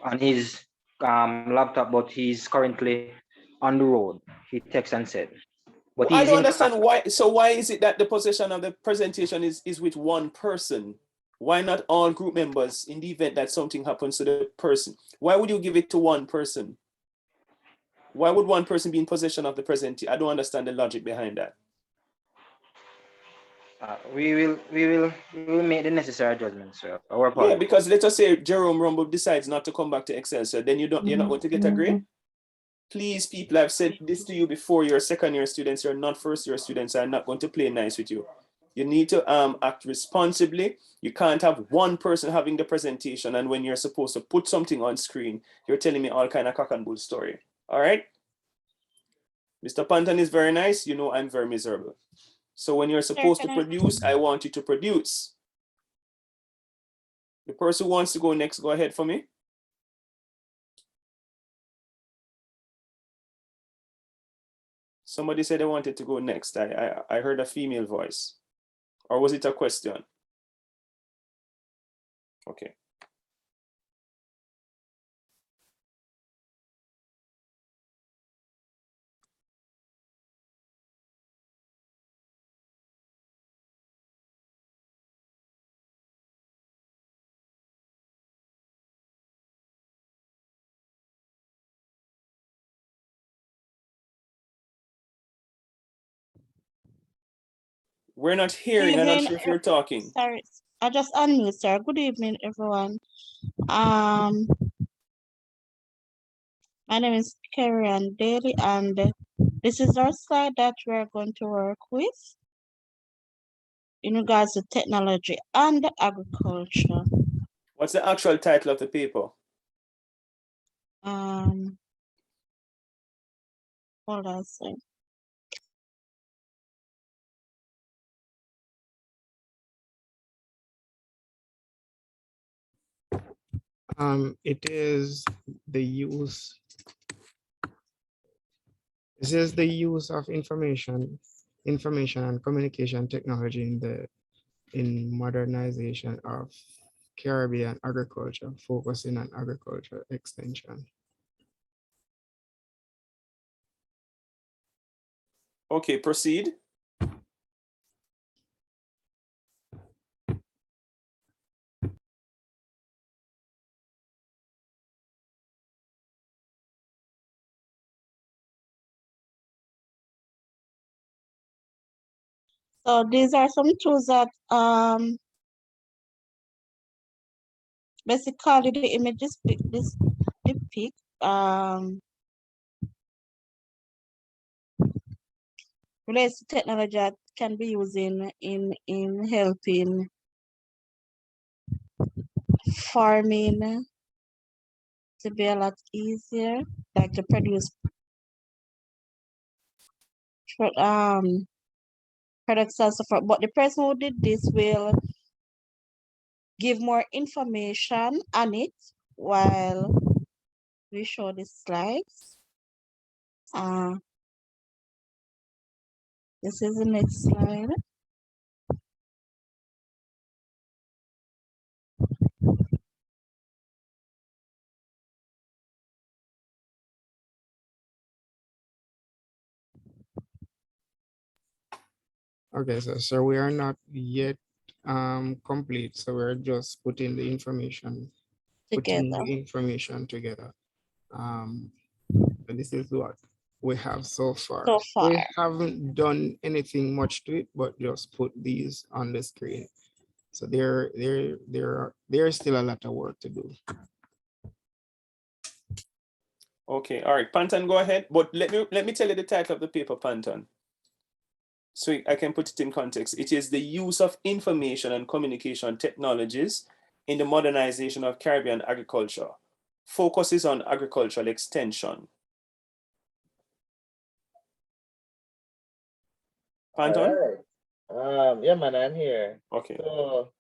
on his laptop, but he's currently on the road. He texted and said, but I he's don't in class. understand why. So why is it that the possession of the presentation is with one person? Why not all group members in the event that something happens to the person? Why would you give it to one person? Why would one person be in possession of the presentation? I don't understand the logic behind that. We will make the necessary adjustments, sir. Our Yeah, apologies. because let us say Jerome Rumble decides not to come back to Excel, so then you're not going to get a grade. Please, people, I've said this to you before. You're second-year students. You're not first-year students. I'm not going to play nice with you. You need to act responsibly. You can't have one person having the presentation, and when you're supposed to put something on screen, you're telling me all kind of cock and bull story. All right? Mr. Panton is very nice. You know I'm very miserable. So when you're supposed to produce, I want you to produce. The person who wants to go next, go ahead for me. Somebody said they wanted to go next. I heard a female voice. Or was it a question? Okay. We're not hearing. I'm not sure if you're talking. Sorry, I just unmute, sir. Good evening, everyone. My name is Karen Daly, and this is our slide that we're going to work with in regards to technology and agriculture. What's the actual title of the paper? Hold on a second. It is the use. This is the use of information and communication technology in modernization of Caribbean agriculture, focusing on agriculture extension. Okay, proceed. So these are some tools that basically the images depict relates to technology that can be used in helping farming to be a lot easier, like to produce products and so forth. But the person who did this will give more information on it while we show the slides. This is the next slide. Okay, so we are not yet complete. So we're just putting the information together. And this is what we have so far. We haven't done anything much to it, but just put these on the screen. So there's still a lot of work to do. Okay, all right, Panton, go ahead. But let me tell you the title of the paper, Panton, so I can put it in context. It is the use of information and communication technologies in the modernization of Caribbean agriculture. Focuses on agricultural extension. Panton? Yeah, man, I'm here. Okay. So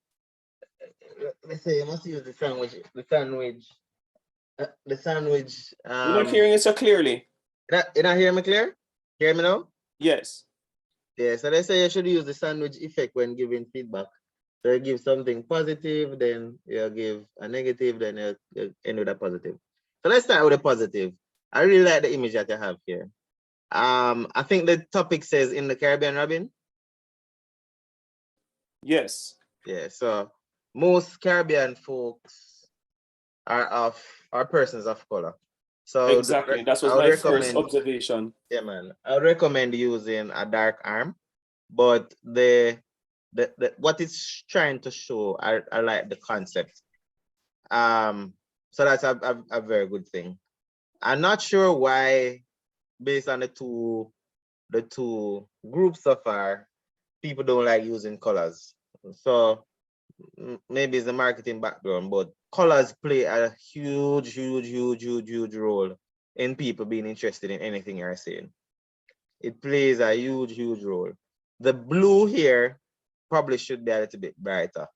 let's say you must use the sandwich. We're not hearing it so clearly. You not hear me clear? Hear me now? Yes. Yeah, so they say you should use the sandwich effect when giving feedback. So you give something positive, then you give a negative, then you end with a positive. So let's start with a positive. I really like the image that you have here. I think the topic says in the Caribbean, Robin. Yes. Yeah, so most Caribbean folks are persons of color. So Exactly. That was I would my first recommend, observation. yeah, man. I would recommend using a dark arm, but what it's trying to show, I like the concept. So that's a very good thing. I'm not sure why, based on the two groups so far, people don't like using colors. So maybe it's the marketing background, but colors play a huge role in people being interested in anything you're saying. It plays a huge role. The blue here probably should be a little bit brighter.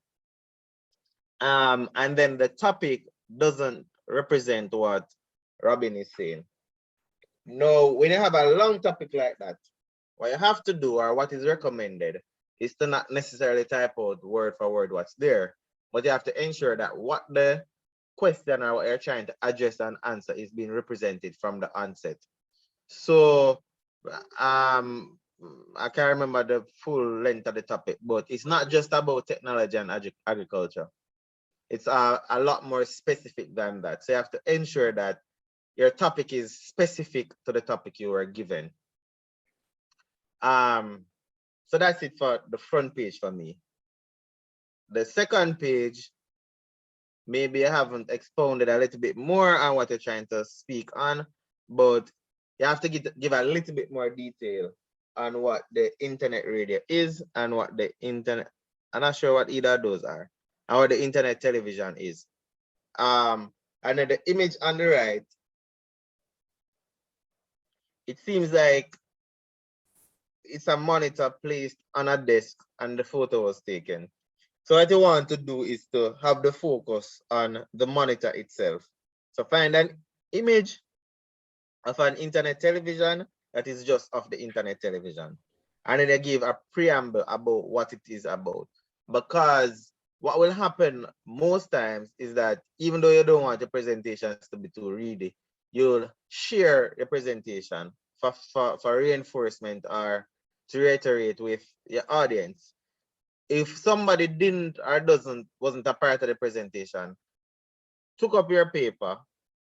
And then the topic doesn't represent what Robin is saying. No, when you have a long topic like that, what you have to do, or what is recommended, is to not necessarily type out word for word what's there, but you have to ensure that what the question or what you're trying to address and answer is being represented from the onset. So I can't remember the full length of the topic, but it's not just about technology and agriculture. It's a lot more specific than that. So you have to ensure that your topic is specific to the topic you were given. So that's it for the front page for me. The second page, maybe I haven't expounded a little bit more on what you're trying to speak on, but you have to give a little bit more detail on what the internet radio is and what the internet, I'm not sure what either of those are, and what the internet television is. And then the image on the right, it seems like it's a monitor placed on a desk and the photo was taken. So what you want to do is to have the focus on the monitor itself. So find an image of an internet television that is just of the internet television. And then you give a preamble about what it is about. Because what will happen most times is that even though you don't want your presentations to be too ready, you'll share your presentation for reinforcement or to reiterate with your audience. If somebody didn't or wasn't a part of the presentation, took up your paper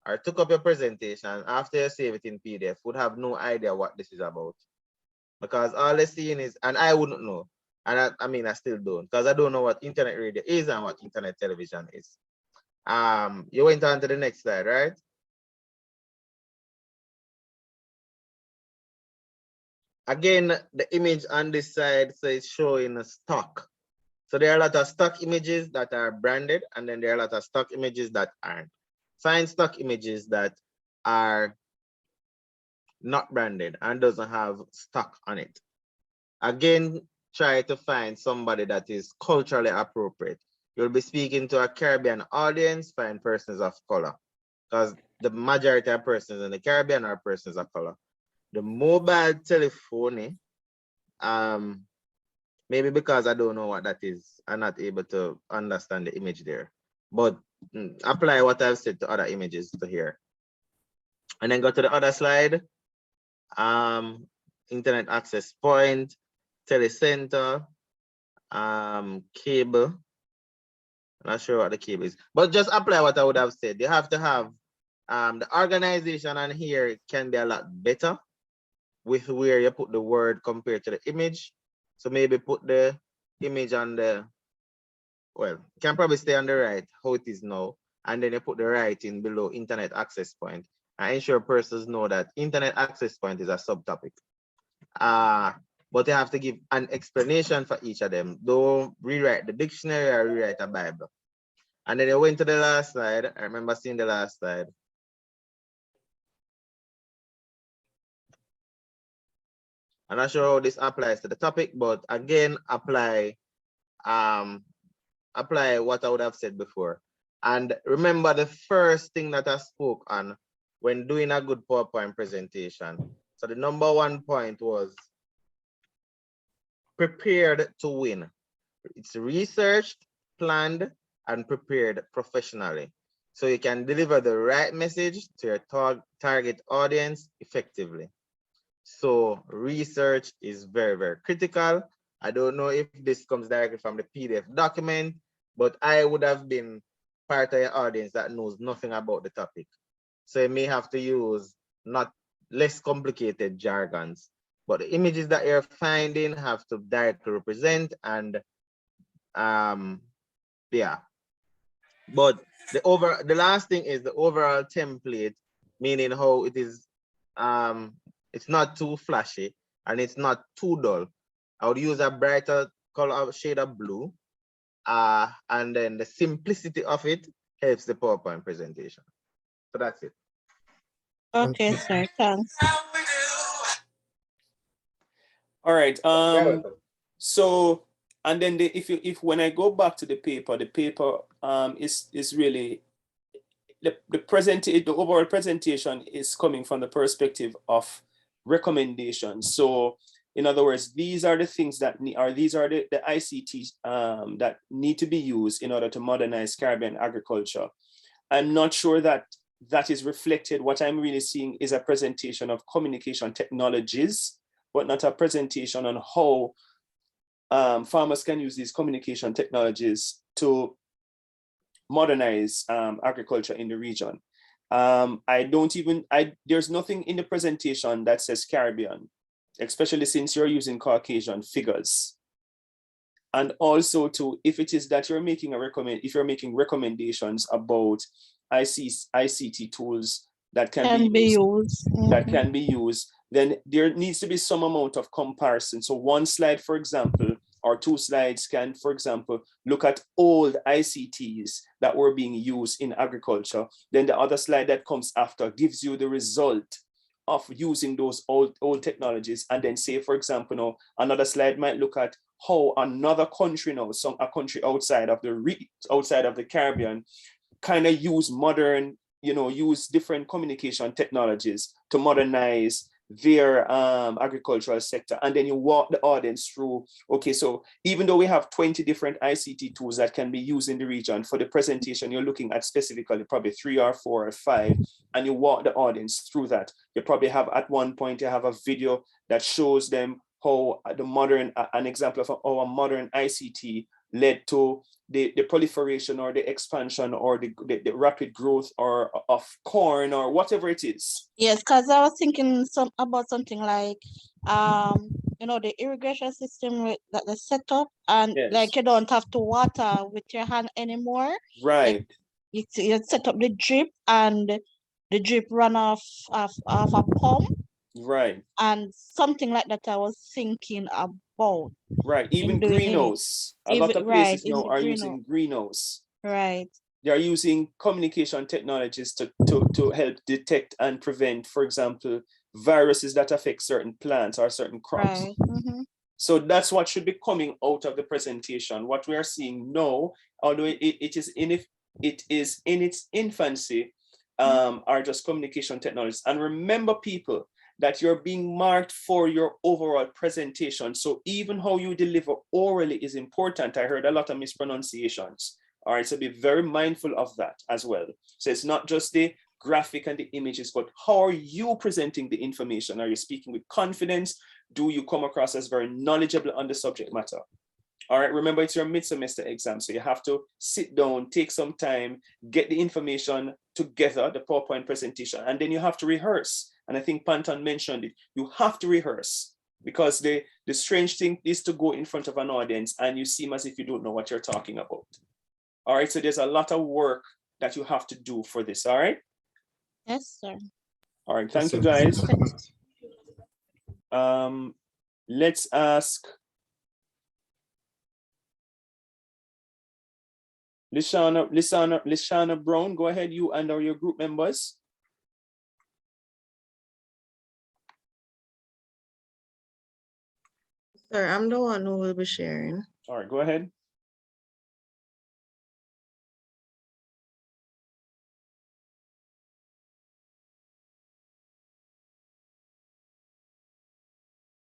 or took up your presentation after you save it in PDF, would have no idea what this is about. Because all they're seeing is, and I wouldn't know, and I mean I still don't, because I don't know what internet radio is and what internet television is. You went on to the next slide, right? Again, the image on this side, so it's showing a stock. So there are a lot of stock images that are branded, and then there are a lot of stock images that aren't. Find stock images that are not branded and doesn't have stock on it. Again, try to find somebody that is culturally appropriate. You'll be speaking to a Caribbean audience, find persons of color, because the majority of persons in the Caribbean are persons of color. The mobile telephony, maybe because I don't know what that is, I'm not able to understand the image there. But apply what I've said to other images to here. And then go to the other slide. Internet access point, telecenter, cable. I'm not sure what the cable is, but just apply what I would have said. You have to have the organization on here can be a lot better with where you put the word compared to the image. So maybe put the image on the, well, can probably stay on the right, how it is now. And then you put the writing below internet access point. And ensure persons know that internet access point is a subtopic. But you have to give an explanation for each of them. Don't rewrite the dictionary or rewrite a Bible. And then you went to the last slide. I remember seeing the last slide. I'm not sure how this applies to the topic, but again, apply what I would have said before. And remember the first thing that I spoke on when doing a good PowerPoint presentation. So the number one point was prepared to win. It's researched, planned, and prepared professionally. So you can deliver the right message to your target audience effectively. So research is very, very critical. I don't know if this comes directly from the PDF document, but I would have been part of your audience that knows nothing about the topic. So you may have to use not less complicated jargons, but the images that you're finding have to directly represent and yeah. But the last thing is the overall template, meaning how it is it's not too flashy and it's not too dull. I would use a brighter color shade of blue. And then the simplicity of it helps the PowerPoint presentation. So that's it. Okay, sir, thanks. All right. You're welcome. So, and then if when I go back to the paper is really the overall presentation is coming from the perspective of recommendations. So in other words, these are the things that these are the ICTs that need to be used in order to modernize Caribbean agriculture. I'm not sure that that is reflected. What I'm really seeing is a presentation of communication technologies, but not a presentation on how farmers can use these communication technologies to modernize agriculture in the region. There's nothing in the presentation that says Caribbean, especially since you're using Caucasian figures. And also if it is that you're making if you're making recommendations about ICT tools that can be used, that can be used, then there needs to be some amount of comparison. So one slide, for example, or two slides can, for example, look at old ICTs that were being used in agriculture. Then the other slide that comes after gives you the result of using those old technologies. And then say, for example, now another slide might look at how another country now, a country outside of the Caribbean, kind of use use different communication technologies to modernize their agricultural sector. And then you walk the audience through, okay, so even though we have 20 different ICT tools that can be used in the region, for the presentation, you're looking at specifically probably 3 or 4 or 5, and you walk the audience through that. You probably have, at one point, you have a video that shows them how an example of how a modern ICT led to the proliferation or the expansion or the rapid growth of corn or whatever it is. Yes, because I was thinking about something like, the irrigation system that they set up, and like you don't have to water with your hand anymore. Right. Like, you set up the drip, and the drip run off a pump. Right. And something like that I was thinking about. Right. Even greenhouse. A lot of places now are using greenhouse. Right. They are using communication technologies to help detect and prevent, for example, viruses that affect certain plants or certain crops. Right. Mm-hmm. So that's what should be coming out of the presentation. What we are seeing now, although it is in its infancy, are just communication technologies. And remember, people, that you're being marked for your overall presentation. So even how you deliver orally is important. I heard a lot of mispronunciations. All right, so be very mindful of that as well. So it's not just the graphic and the images, but how are you presenting the information? Are you speaking with confidence? Do you come across as very knowledgeable on the subject matter? All right, remember, it's your mid-semester exam, so you have to sit down, take some time, get the information together, the PowerPoint presentation, and then you have to rehearse. And I think Panton mentioned it. You have to rehearse, because the strange thing is to go in front of an audience and you seem as if you don't know what you're talking about. All right, so there's a lot of work that you have to do for this, all right? Yes, sir. All right, thank you, guys. Let's ask Lishana Brown. Go ahead, you and your group members. Sir, I'm the one who will be sharing. All right, go ahead.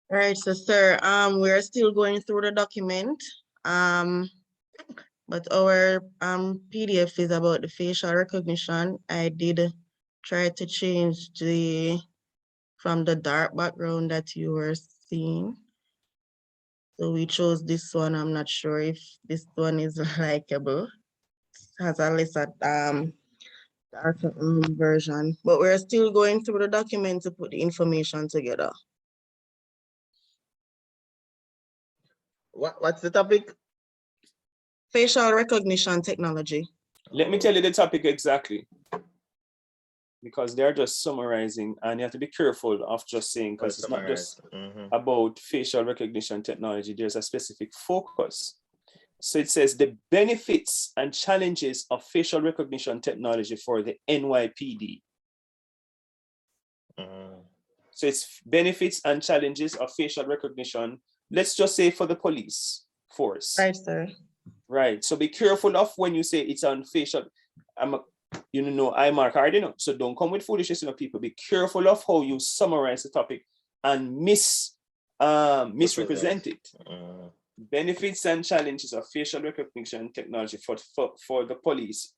Right, so sir, we're still going through the document. But our PDF is about the facial recognition. I did try to change from the dark background that you were seeing. So we chose this one. I'm not sure if this one is likable. It has a lesser darker version, but we're still going through the document to put the information together. What's the topic? Facial recognition technology. Let me tell you the topic exactly, because they're just summarizing, and you have to be careful of just saying, because it's not just about facial recognition technology. There's a specific focus. So it says the benefits and challenges of facial recognition technology for the NYPD. So it's benefits and challenges of facial recognition. Let's just say for the police force. Right, sir. Right. So be careful of when you say it's on facial. I mark already know. So don't come with foolishness, people. Be careful of how you summarize the topic and misrepresent it. Benefits and challenges of facial recognition technology for the police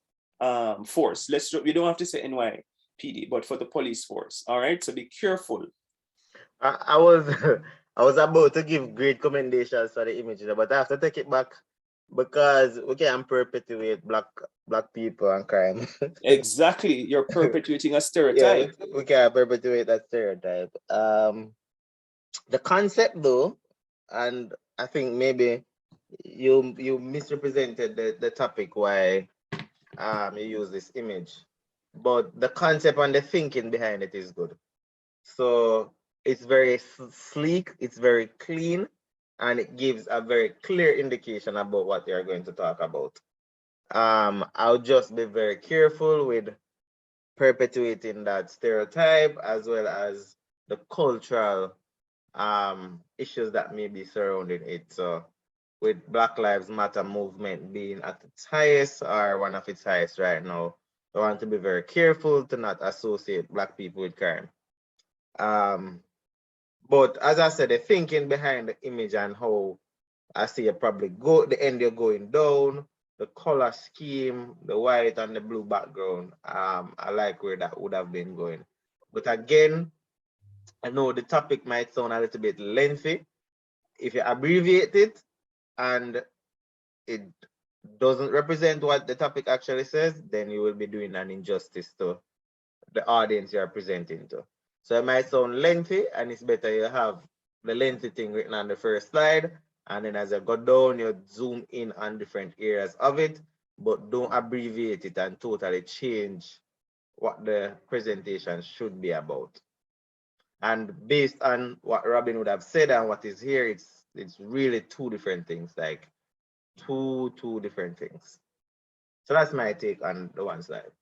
force. We don't have to say NYPD, but for the police force. All right. So be careful. I was I was about to give great commendations for the images, but I have to take it back because we can perpetuate black people and crime. Exactly. You're perpetuating a stereotype. Yeah, we can perpetuate that stereotype. The concept though, and I think maybe you misrepresented the topic why you use this image, but the concept and the thinking behind it is good. So it's very sleek, it's very clean, and it gives a very clear indication about what they are going to talk about. I'll just be very careful with perpetuating that stereotype, as well as the cultural issues that may be surrounding it. So with Black Lives Matter movement being at its highest, or one of its highest right now, I want to be very careful to not associate Black people with crime. But as I said, the thinking behind the image and how I see it probably the end you're going down, the color scheme, the white and the blue background, I like where that would have been going. But again, I know the topic might sound a little bit lengthy. If you abbreviate it and it doesn't represent what the topic actually says, then you will be doing an injustice to the audience you are presenting to. So it might sound lengthy, and it's better you have the lengthy thing written on the first slide, and then as you go down, you zoom in on different areas of it, but don't abbreviate it and totally change what the presentation should be about. And based on what Robin would have said and what is here, it's really two different things, like two different things. So that's my take on the one slide.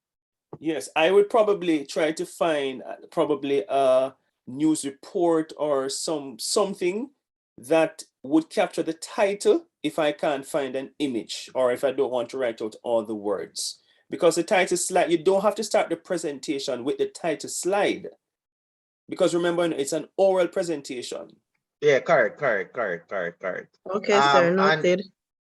Yes, I would probably try to find probably a news report or something that would capture the title if I can't find an image, or if I don't want to write out all the words. Because the title slide, you don't have to start the presentation with the title slide. Because remember, it's an oral presentation. Yeah, correct. Okay, sir, noted.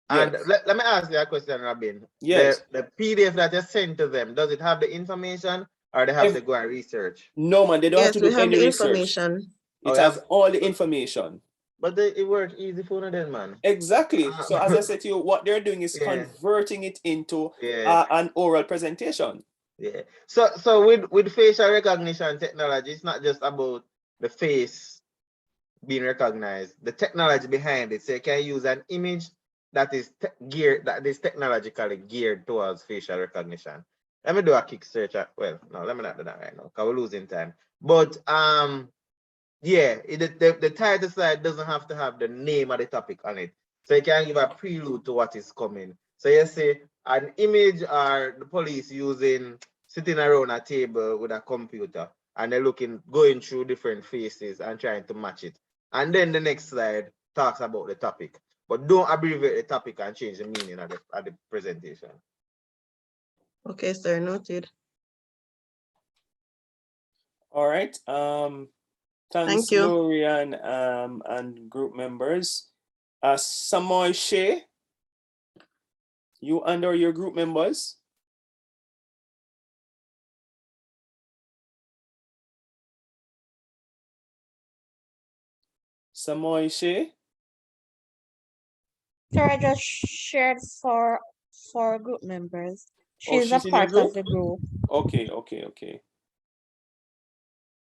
And let me ask you a question, Robin. Yes. The PDF that you sent to them, does it have the information, or they have to go and research? No, man, they don't have to do any research. Information. It has all the information. But it works easy for them, man. Exactly. So as I said to you, what they're doing is converting it into an oral presentation. Yeah. So with facial recognition technology, it's not just about the face being recognized, the technology behind it. So you can use an image that is technologically geared towards facial recognition. Let me do a quick search. Well, no, let me not do that right now because we're losing time. But yeah, the title slide doesn't have to have the name of the topic on it. So you can give a prelude to what is coming. So you say an image or the police sitting around a table with a computer, and they're going through different faces and trying to match it. And then the next slide talks about the topic. But don't abbreviate the topic and change the meaning of the presentation. Okay, sir, noted. All right. Thanks, Thank you. Lorian, and group members. Samoy Shea, you under your group members. Samoy Shea. Sir, I just shared for group members. Oh, She's a she's in your part of group? the group. Okay.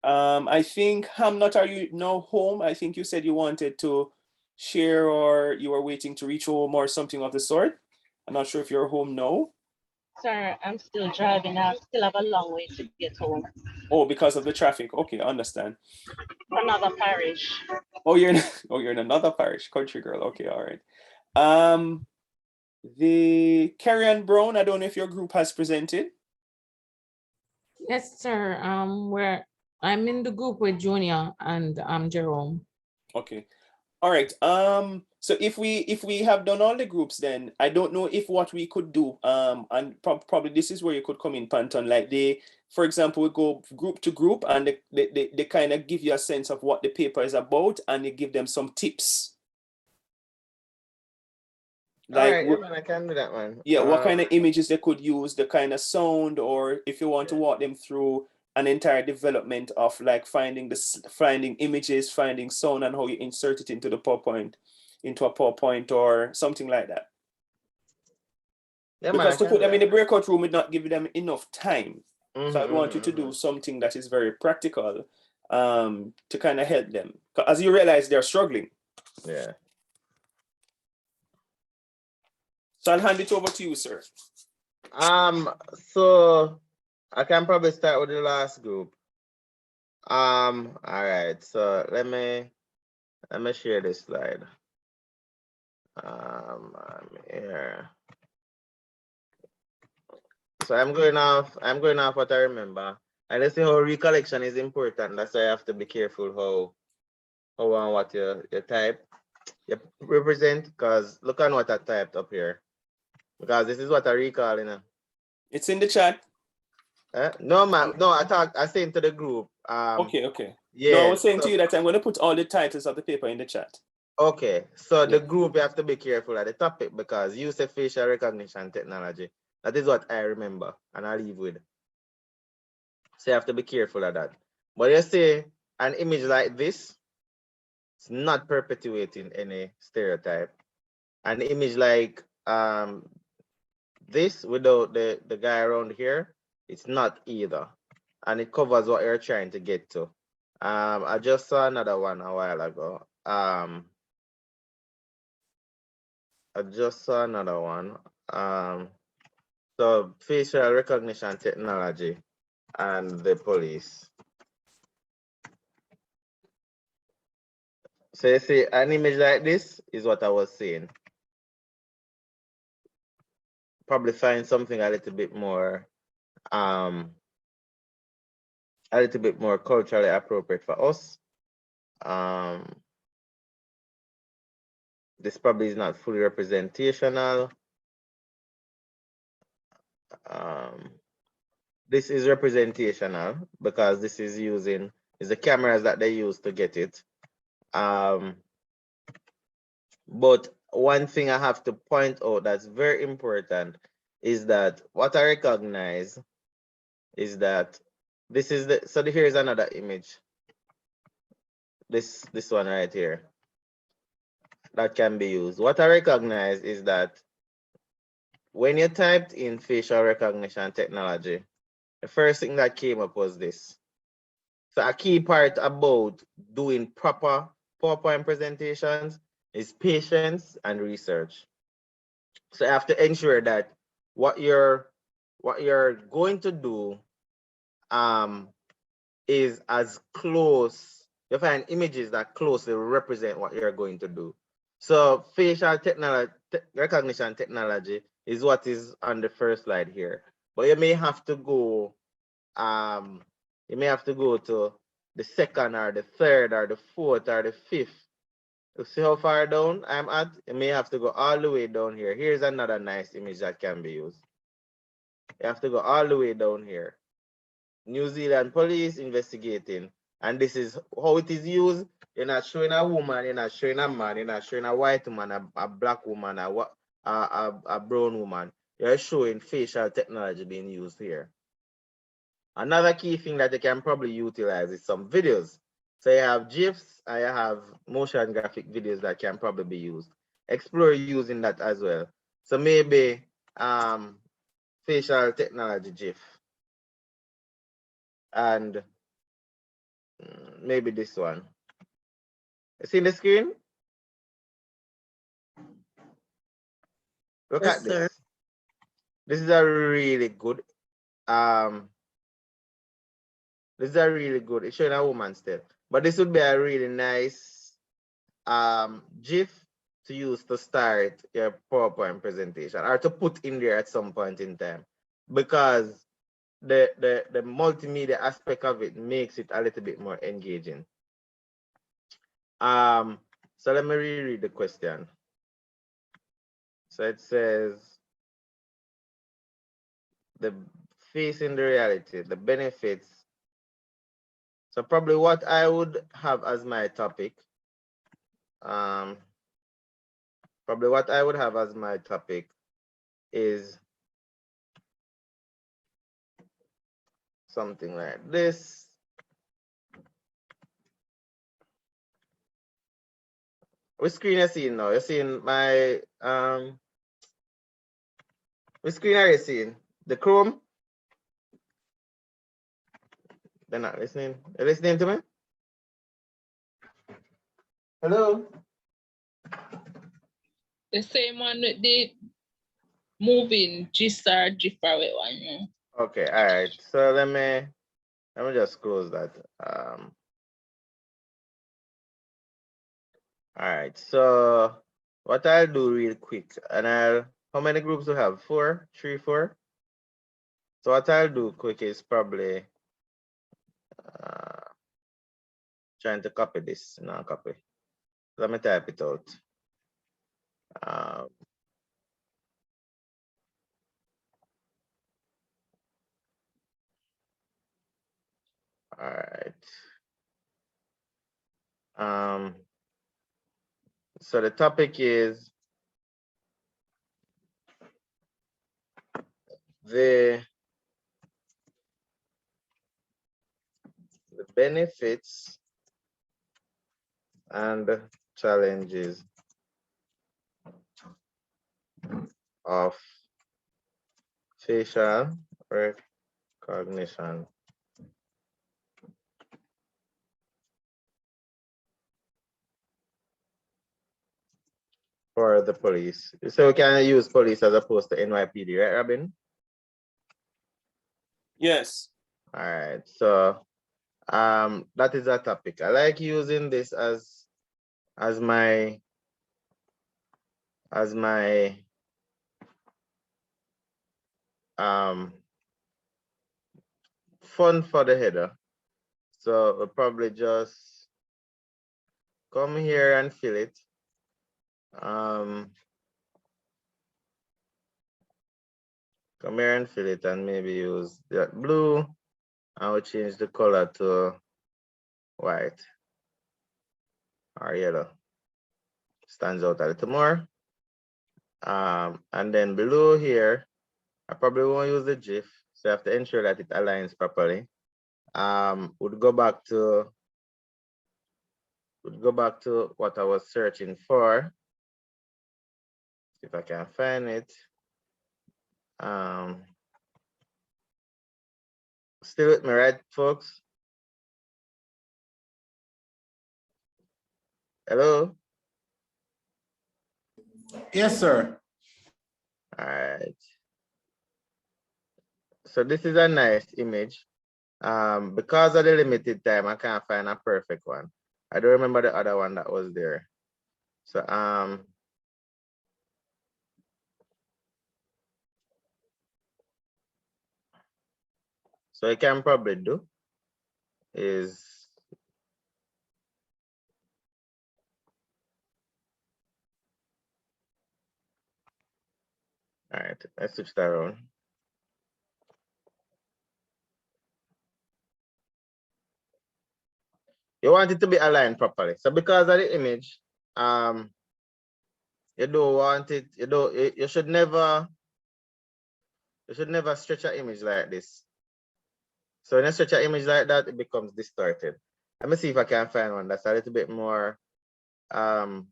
I think, Hamnat, are you now home? I think you said you wanted to share, or you were waiting to reach home or something of the sort. I'm not sure if you're home now. Sir, I'm still driving. I still have a long way to get home. Oh, because of the traffic. Okay, I understand. Another parish. Oh, you're in another parish, country girl. Okay, all right. The Carrie Brown, I don't know if your group has presented. Yes, sir. I'm in the group with Junior and Jerome. Okay. All right. So if we have done all the groups, then I don't know if what we could do, and probably this is where you could come in, Panton, like for example, we go group to group and they kind of give you a sense of what the paper is about, and you give them some tips. Like, all right, yeah, man, I can do that, man. Yeah, what kind of images they could use, the kind of sound, or if you want to walk them through an entire development of like finding images, finding sound, and how you insert it into a PowerPoint or something like that. Yeah, because to put them in the breakout room would not give them enough time. So I want you to do something that is very practical, to kind of help them. As you realize, they're struggling. Yeah. So I'll hand it over to you, sir. So I can probably start with the last group. All right. So let me share this slide. I'm here. So I'm going off what I remember. And let's see how recollection is important. That's why I have to be careful how and what you type. You represent, because look at what I typed up here. Because this is what I recall, you know. It's in the chat. No, man. No, I sent to the group. Okay. Yeah. No, I was saying to you that I'm going to put all the titles of the paper in the chat. Okay. So the group, you have to be careful at the topic, because use of facial recognition technology. That is what I remember, and I leave with. So you have to be careful of that. But you see, an image like this, it's not perpetuating any stereotype. An image like this without the guy around here, it's not either. And it covers what you're trying to get to. I just saw another one a while ago. So facial recognition technology and the police. So you see, an image like this is what I was saying. Probably find something a little bit more culturally appropriate for us. This probably is not fully representational. This is representational because this is the cameras that they use to get it. But one thing I have to point out that's very important is that what I recognize is that this is here's another image. This one right here that can be used. What I recognize is that when you typed in facial recognition technology, the first thing that came up was this. So a key part about doing proper PowerPoint presentations is patience and research. So you have to ensure that what you're going to do is as close. You find images that closely represent what you're going to do. So facial recognition technology is what is on the first slide here. But you may have to go to the second or the third or the fourth or the fifth You see how far down I'm at? You may have to go all the way down here. Here's another nice image that can be used. You have to go all the way down here. New Zealand police investigating. And this is how it is used. You're not showing a woman, you're not showing a man, you're not showing a white woman, a black woman, a brown woman. You're showing facial technology being used here. Another key thing that you can probably utilize is some videos. So you have GIFs and you have motion graphic videos that can probably be used. Explore using that as well. So maybe facial technology GIF. And maybe this one. You see the screen? Look Yes, at this. sir. This is a really good it's showing a woman still. But this would be a really nice GIF to use to start your PowerPoint presentation or to put in there at some point in time, because the multimedia aspect of it makes it a little bit more engaging. So let me reread the question. So it says, the facing the reality, the benefits. So probably what I would have as my topic, is something like this. Which screen are you seeing now? You're seeing my which screen are you seeing? The Chrome? They're not listening. You're listening to me? Hello? The same one with the moving gist or GIF or one. Yeah. Okay, all right. So let me just close that. All right. So what I'll do real quick, and how many groups do we have? 4, 3, 4. So what I'll do quick is probably trying to copy this. No, copy. Let me type it out. All right. So the topic is the benefits and challenges of facial recognition for the police. So we can use police as opposed to NYPD, right, Robin? Yes. All right. So that is a topic. I like using this as my fun for the header. So we'll probably just come here and fill it. Come here and fill it and maybe use that blue. I will change the color to white or yellow. Stands out a little more. And then below here, I probably won't use the GIF, so I have to ensure that it aligns properly. Would go back to what I was searching for. If I can find it. Still with me, right, folks? Hello? Yes, sir. All right. So this is a nice image. Because of the limited time, I can't find a perfect one. I don't remember the other one that was there. So so I can probably do is All right, let's switch that around. You want it to be aligned properly. So because of the image, you don't want it, you should never stretch an image like this. So when you stretch an image like that, it becomes distorted. Let me see if I can find one that's a little bit more, that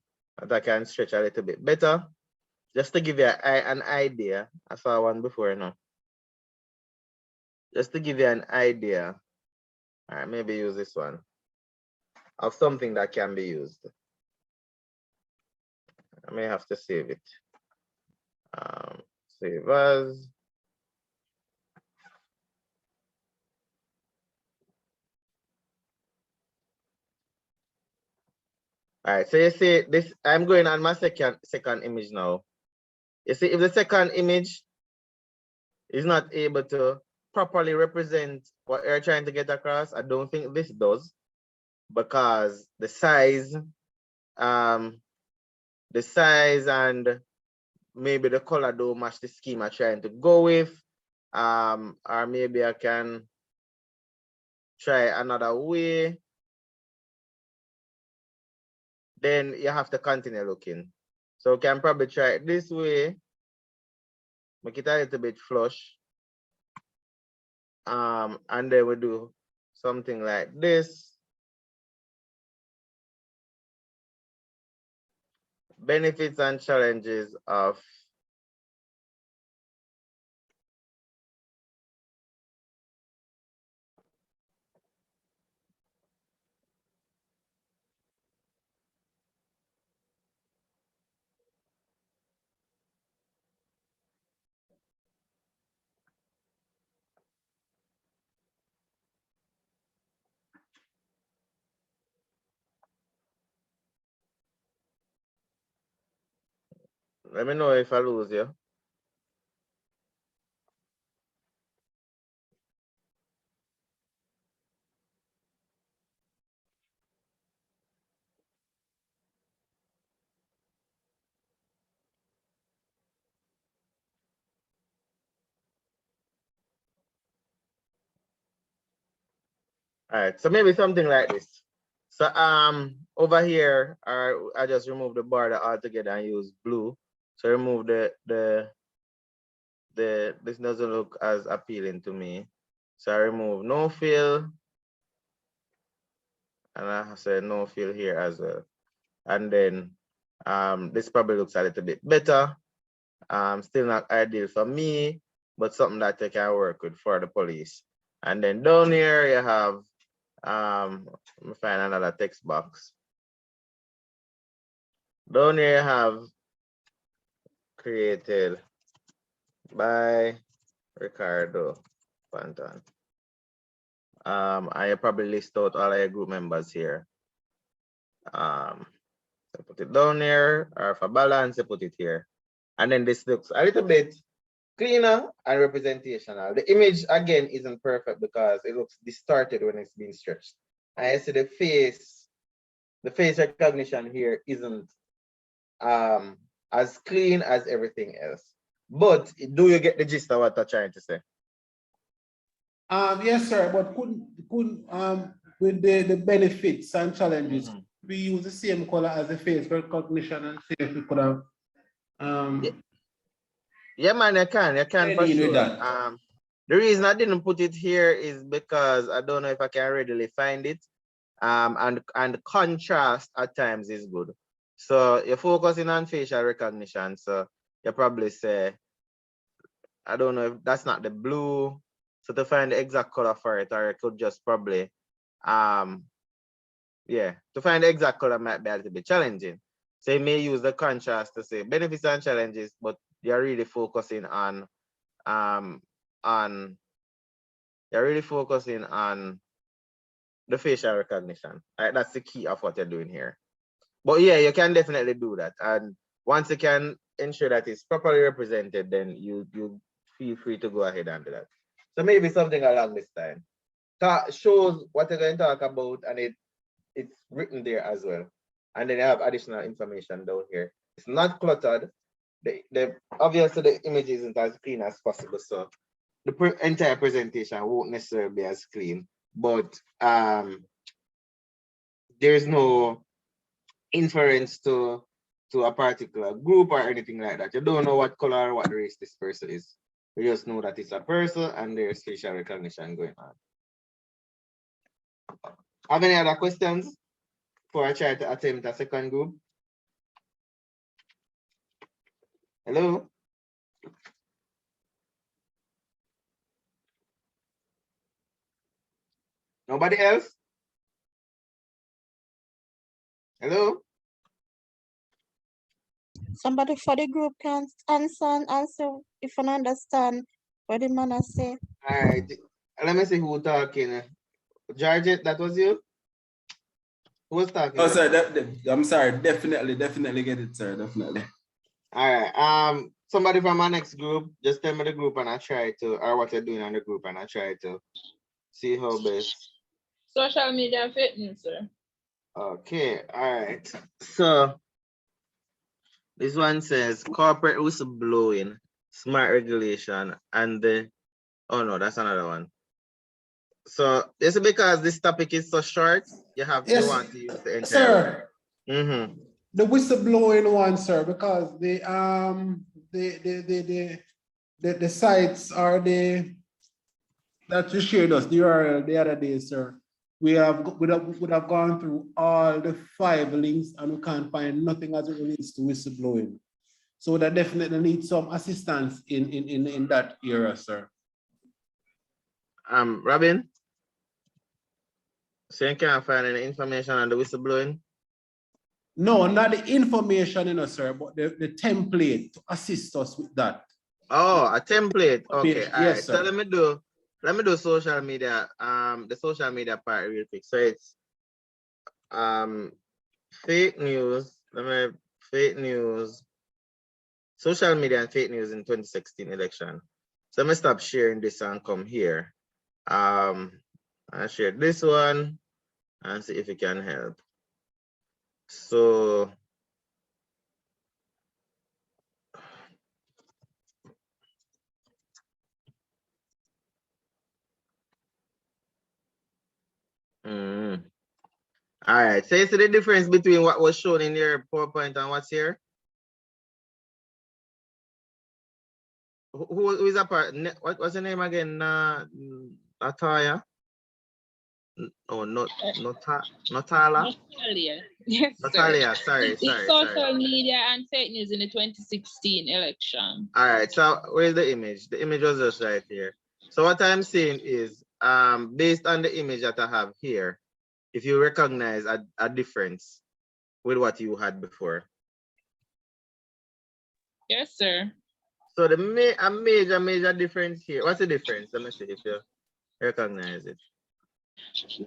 I can stretch a little bit better. Just to give you an idea. I saw one before, just to give you an idea. All right, maybe use this one of something that can be used. I may have to save it. Save as. All right, so you see this, I'm going on my second image now. You see, if the second image is not able to properly represent what you're trying to get across, I don't think this does, because the size and maybe the color don't match the scheme I'm trying to go with. Or maybe I can try another way. Then you have to continue looking. So we can probably try it this way. Make it a little bit flush. And then we do something like this. Benefits and challenges of let me know if I lose you. All right, so maybe something like this. So over here, I just remove the border altogether and use blue. So remove this doesn't look as appealing to me. So I remove no fill, and I say no fill here as well. And then this probably looks a little bit better. Still not ideal for me, but something that they can work with for the police. And then down here you have, let me find another text box. Down here you have created by Ricardo Panton. I probably list out all of your group members here. So put it down here, or for balance, you put it here. And then this looks a little bit cleaner and representational. The image again isn't perfect because it looks distorted when it's being stretched. And I see the face recognition here isn't as clean as everything else. But do you get the gist of what I'm trying to say? Yes, sir. But couldn't with the benefits and challenges, we use the same color as the face recognition and see if we could have Yeah, man, you can for sure. The reason I didn't put it here is because I don't know if I can readily find it. And contrast at times is good. So you're focusing on facial recognition. So you probably say, I don't know if that's not the blue. So to find the exact color for it, or it could just probably, yeah, to find the exact color might be a little bit challenging. So you may use the contrast to say benefits and challenges, but you're really focusing on the facial recognition. Right? That's the key of what you're doing here. But yeah, you can definitely do that. And once you can ensure that it's properly represented, then you feel free to go ahead and do that. So maybe something along this time. That shows what you're going to talk about, and it's written there as well. And then you have additional information down here. It's not cluttered. obviously the image isn't as clean as possible, so the entire presentation won't necessarily be as clean, but there's no inference to a particular group or anything like that. You don't know what color or what race this person is. You just know that it's a person and there's facial recognition going on. Have any other questions before I try to attempt a second group? Hello? Nobody else? Hello? Somebody for the group can answer if I understand what the man has said. All right. Let me see who talking. Georgette, that was you? Who was talking? Oh, sir, I'm sorry. Definitely get it, sir. Definitely. All right. Somebody from our next group, just tell me the group and I try to, or what you're doing on the group, and I try to see how best. Social media and fake news, sir. Okay. All right. So this one says corporate whistleblowing, smart regulation, and the, oh no, that's another one. So this is because this topic is so short, you want to use the entire. Sir. Mm-hmm. The whistleblowing one, sir, because the sites are that you shared us the URL the other day, sir. We would have gone through all the 5 links and we can't find nothing as it relates to whistleblowing. So that definitely needs some assistance in that area, sir. Robin, so you can't find any information on the whistleblowing? No, not the information, sir, but the template to assist us with that. Oh, a template. Okay, all right. Yes, sir. So let me do social media, the social media part real quick. So it's fake news, fake news, social media and fake news in 2016 election. So let me stop sharing this and come here. I share this one and see if it can help. So all right, so you see the difference between what was shown in your PowerPoint and what's here? Who is that part? What's the name again? Nataya? Oh, Natala? Natalia. Yes, Natalia, sir. sorry. Social media and fake news in the 2016 election. All right, so where's the image? The image was just right here. So what I'm saying is, based on the image that I have here, if you recognize a difference with what you had before. Yes, sir. So the major difference here. What's the difference? Let me see if you recognize it.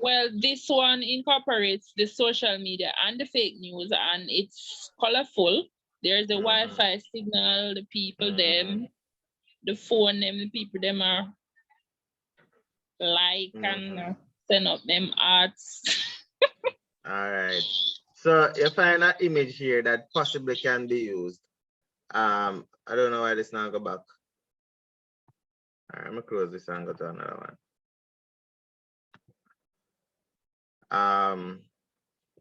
Well, this one incorporates the social media and the fake news, and it's colorful. There's the Wi-Fi signal, the people them, the phone them, the people them are like and send up them arts. All right. So you find an image here that possibly can be used. I don't know why this now go back. All right, I'm gonna close this and go to another one.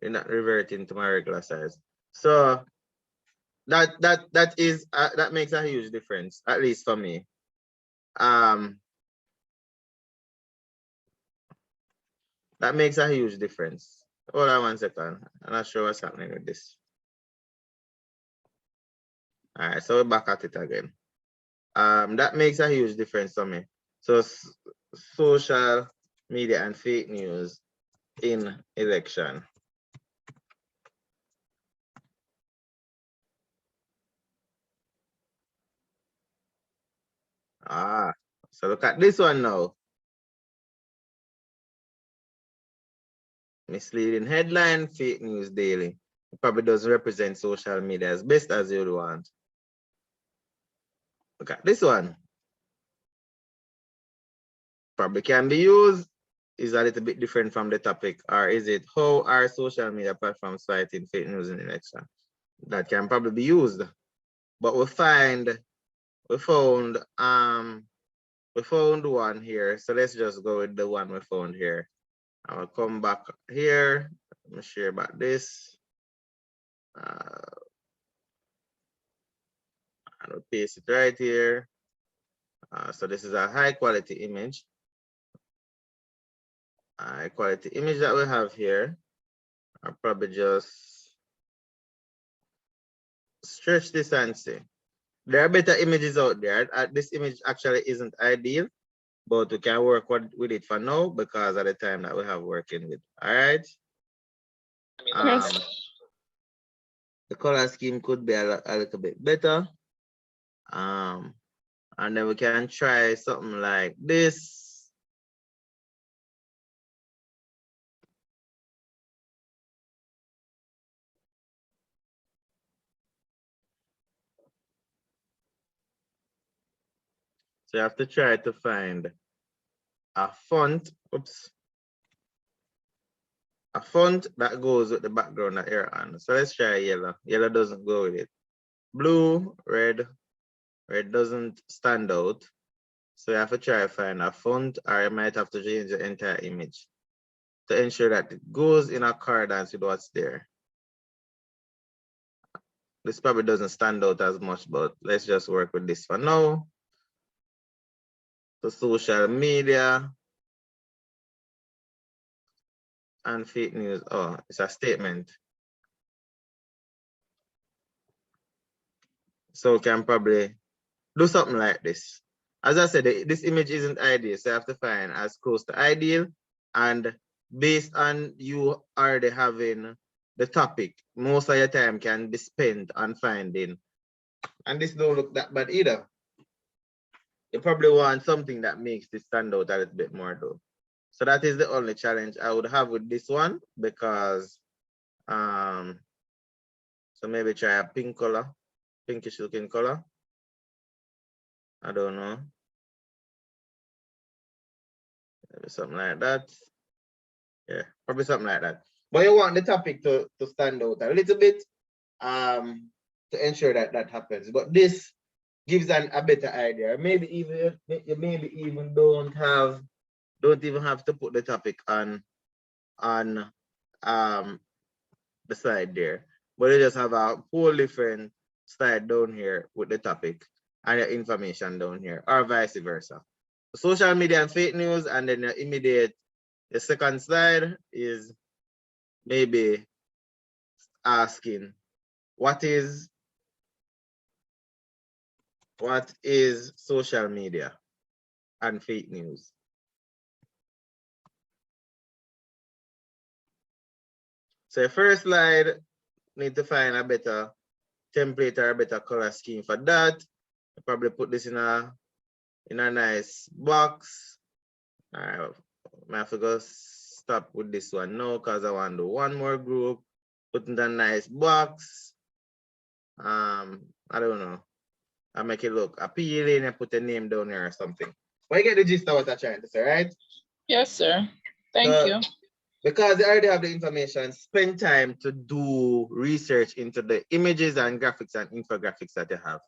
You're not reverting to my regular size. So that makes a huge difference, at least for me. That makes a huge difference. Hold on 1 second. I'm not sure what's happening with this. All right, so we're back at it again. That makes a huge difference for me. So social media and fake news in election. So look at this one now. Misleading headline, fake news daily. It probably doesn't represent social media as best as you would want. Look at this one. Probably can be used. Is a little bit different from the topic, or is it how are social media platforms fighting fake news in election? That can probably be used. but we found one here. So let's just go with the one we found here. I'll come back here. Let me share about this. I'll paste it right here. So this is a high quality image. High quality image that we have here. I'll probably just stretch this and see. There are better images out there. This image actually isn't ideal, but we can work with it for now because of the time that we have working with. All right. The color scheme could be a little bit better. And then we can try something like this. So you have to try to find a font, a font that goes with the background that you're on. So let's try yellow. Yellow doesn't go with it. Blue, red doesn't stand out. So you have to try to find a font, or you might have to change the entire image to ensure that it goes in accordance with what's there. This probably doesn't stand out as much, but let's just work with this for now. So social media and fake news. Oh, it's a statement. So we can probably do something like this. As I said, this image isn't ideal, so you have to find as close to ideal. And based on you already having the topic, most of your time can be spent on finding. And this don't look that bad either. You probably want something that makes this stand out a little bit more though. So that is the only challenge I would have with this one, because so maybe try a pink color, pinkish looking color. I don't know. Maybe something like that. Yeah, probably something like that. But you want the topic to stand out a little bit to ensure that that happens. But this gives a better idea. Maybe even you even don't even have to put the topic on the slide there, but you just have a whole different slide down here with the topic and your information down here, or vice versa. Social media and fake news, and then the second slide is maybe asking what is social media and fake news. So first slide, need to find a better template or a better color scheme for that. I'll probably put this in a nice box. All right, I have to go stop with this one now because I want to do one more group. Put in a nice box. I don't know. I make it look appealing and put a name down here or something. But you get the gist of what I'm trying to say, right? Yes, sir. Thank you. Because you already have the information, spend time to do research into the images and graphics and infographics that you have.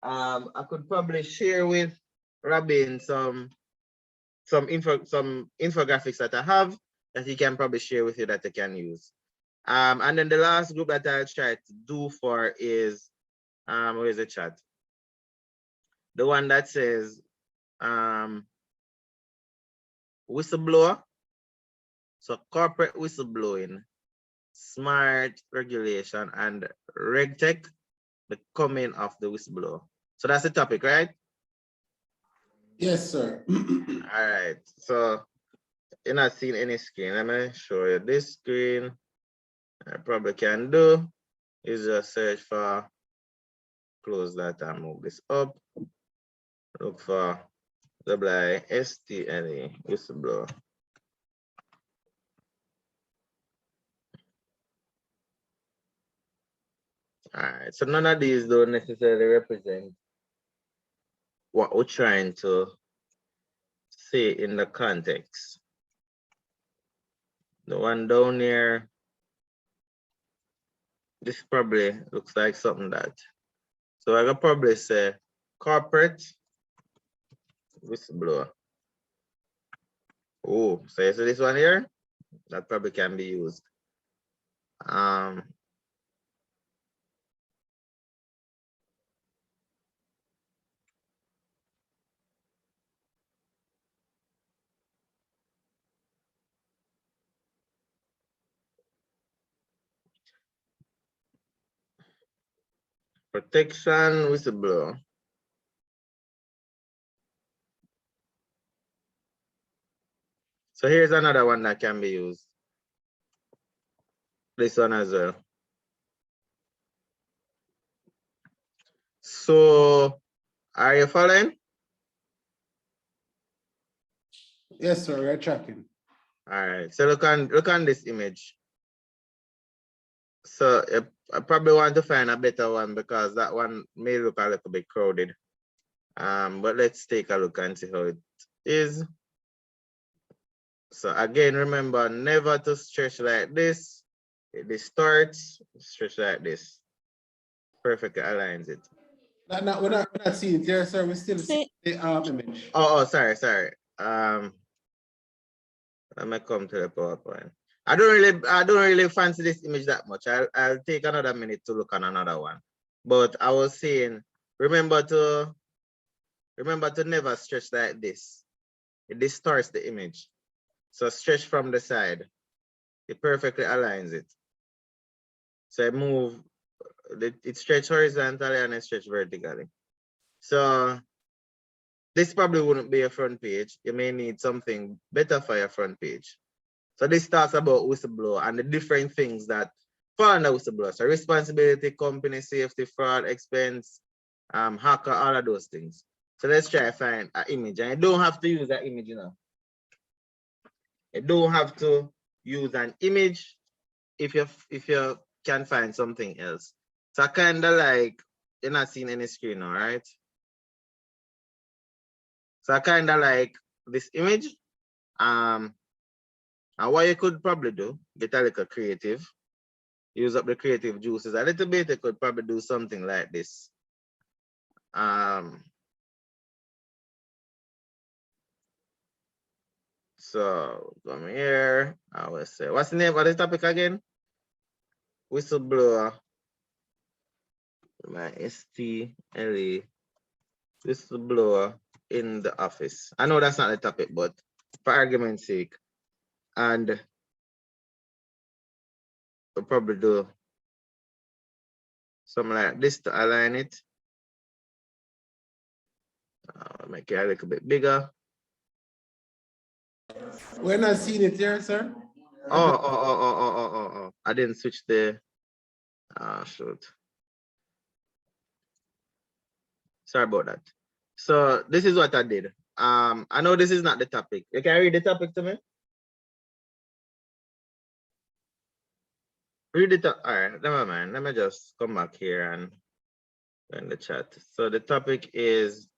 I could probably share with Robin some infographics that I have that he can probably share with you that you can use. And then the last group that I'll try to do for is where's the chat? The one that says whistleblower. So corporate whistleblowing, smart regulation, and RegTech, the coming of the whistleblower. So that's the topic, right? Yes, sir. All right. So you're not seeing any screen. Let me show you this screen. I probably can do is just search for, close that and move this up. Look for WISTLE, whistleblower. All right, so none of these don't necessarily represent what we're trying to say in the context. The one down here, this probably looks like something that So I could probably say corporate whistleblower. Oh, so you see this one here? That probably can be used. Protection whistleblower. So here's another one that can be used. This one as well. So are you following? Yes, sir, we're tracking. All right. So look on this image. So I probably want to find a better one because that one may look a little bit crowded. But let's take a look and see how it is. So again, remember never to stretch like this. It distorts, stretch like this. Perfectly aligns it. We're not seeing it here, sir. We still see the image. Oh, sorry. Let me come to the PowerPoint. I don't really fancy this image that much. I'll take another minute to look on another one. But I was saying, remember to never stretch like this. It distorts the image. So stretch from the side. It perfectly aligns it. So I move, it stretch horizontally and it stretch vertically. So this probably wouldn't be a front page. You may need something better for your front page. So this talks about whistleblower and the different things that fall under whistleblower. So responsibility, company, safety, fraud, expense, hacker, all of those things. So let's try to find an image. And you don't have to use that image, you know. You don't have to use an image if you can find something else. So kind of like, you're not seeing any screen now, right? So kind of like this image. And what you could probably do, get a little creative, use up the creative juices a little bit. You could probably do something like this. So come here. I will say, what's the name of the topic again? Whistleblower. My STLE. Whistleblower in the office. I know that's not the topic, but for argument's sake, and we'll probably do something like this to align it. Make it a little bit bigger. We're not seeing it here, sir. Oh. I didn't switch the shoot. Sorry about that. So this is what I did. I know this is not the topic. You can read the topic to me? Read it. All right, never mind. Let me just come back here and in the chat. So the topic is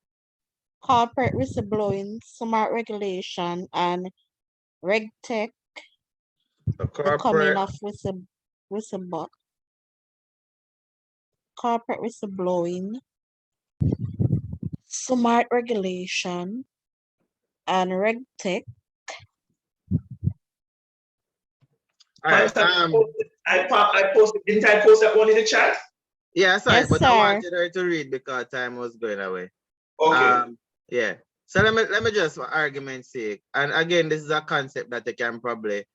corporate whistleblowing, smart regulation, and RegTech. the The coming of whistleblower. Corporate whistleblowing, smart regulation, and RegTech. All right. I posted, didn't I post that one in the chat? Yeah, sorry, Yes, but sir. I wanted her to read because time was going away. Okay. Yeah. So let me just for argument's sake. And again, this is a concept that you can probably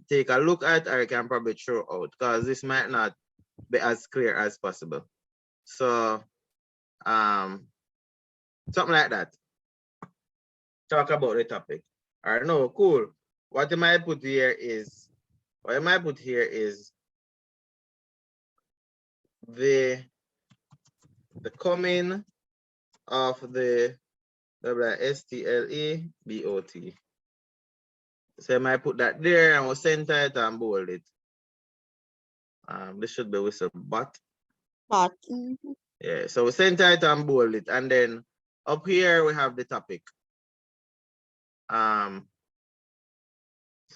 take a look at or you can probably throw out because this might not be as clear as possible. So something like that. Talk about the topic. All right, no, cool. What you might put here is the coming of the STLE-BOT. So I might put that there and we'll center it and bold it. This should be whistle bot. Yeah, so we center it and bold it, and then up here we have the topic. So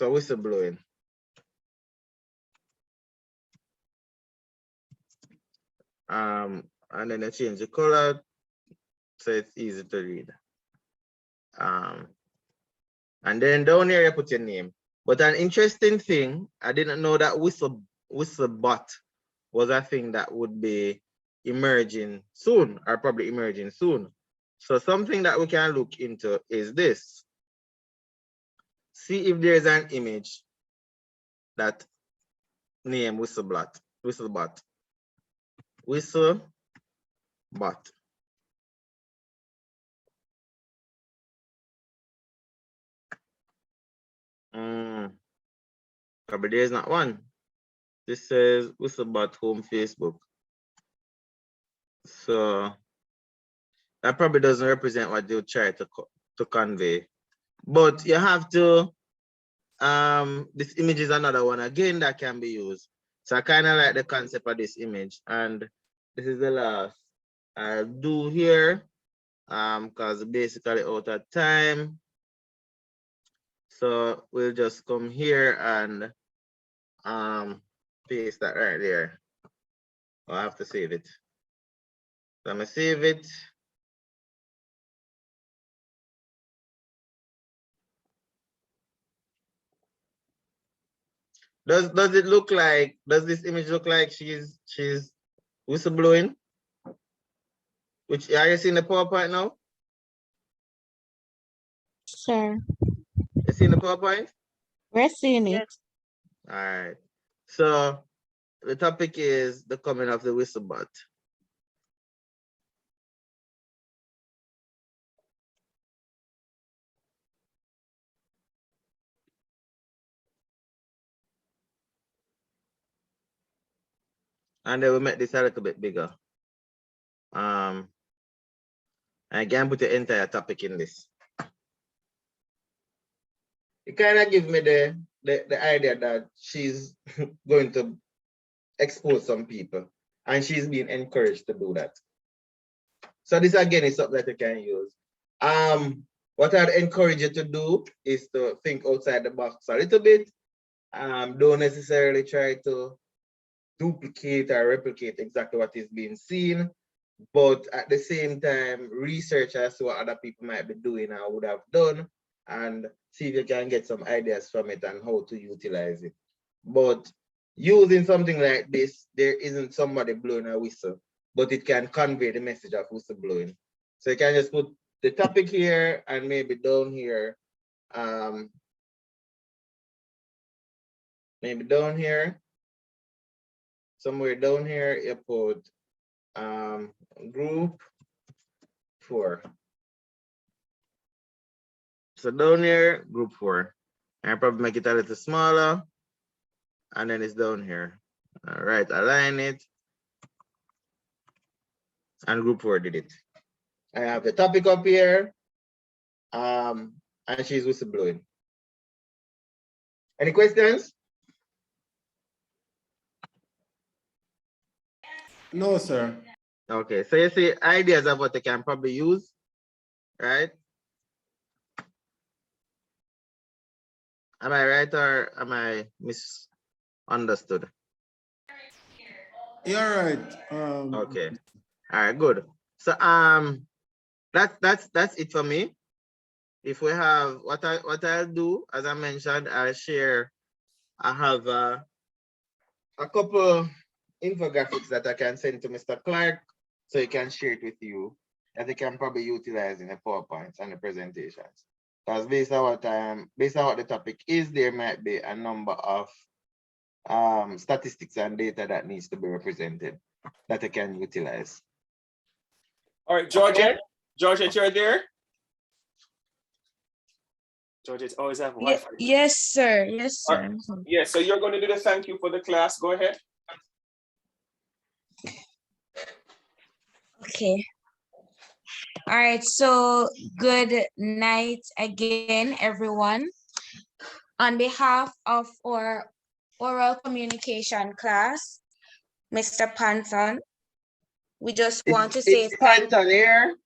whistleblowing. and then I change the color so it's easy to read. And then down here you put your name. But an interesting thing, I didn't know that Whistlebot was a thing that would be emerging soon, or probably emerging soon. So something that we can look into is this. See if there's an image that name Whistlebot. But there's not one. This says Whistlebot home Facebook. So that probably doesn't represent what they'll try to convey. But you have to, this image is another one again that can be used. So I kind of like the concept of this image. And this is the last I'll do here, because basically out of time. So we'll just come here and paste that right there. I have to save it. So I'm gonna save it. Does it look like, does this image look like she's whistleblowing? Which, are you seeing the PowerPoint now? Sir, You seeing the PowerPoint? we're seeing it. All right. So the topic is the coming of the whistlebot. And then we make this a little bit bigger. I can put the entire topic in this. It kind of gives me the idea that she's going to expose some people, and she's being encouraged to do that. So this again is something that you can use. What I'd encourage you to do is to think outside the box a little bit. Don't necessarily try to duplicate or replicate exactly what is being seen, but at the same time, research as to what other people might be doing or would have done, and see if you can get some ideas from it and how to utilize it. But using something like this, there isn't somebody blowing a whistle, but it can convey the message of whistleblowing. So you can just put the topic here and maybe down here, somewhere down here, you put group 4. So down here, group 4. And I probably make it a little smaller. And then it's down here. All right, align it. And group 4 did it. I have the topic up here. And she's whistleblowing. Any questions? No, sir. Okay, so you see ideas of what they can probably use, right? Am I right or am I misunderstood? You're right. Okay. All right, good. So that's it for me. If we have what I'll do, as I mentioned, I'll share. I have a couple infographics that I can send to Mr. Clark, so he can share it with you, that he can probably utilize in the PowerPoints and the presentations. Because based on what the topic is, there might be a number of statistics and data that needs to be represented that I can utilize. All right, Georgette, you're there? Georgette always have Wi-Fi. Yes, sir. Yes, sir. Yeah, so you're going to do the thank you for the class. Go ahead. Okay. All right, so good night again, everyone. On behalf of our oral communication class, Mr. Panton, we just want to say Panton here.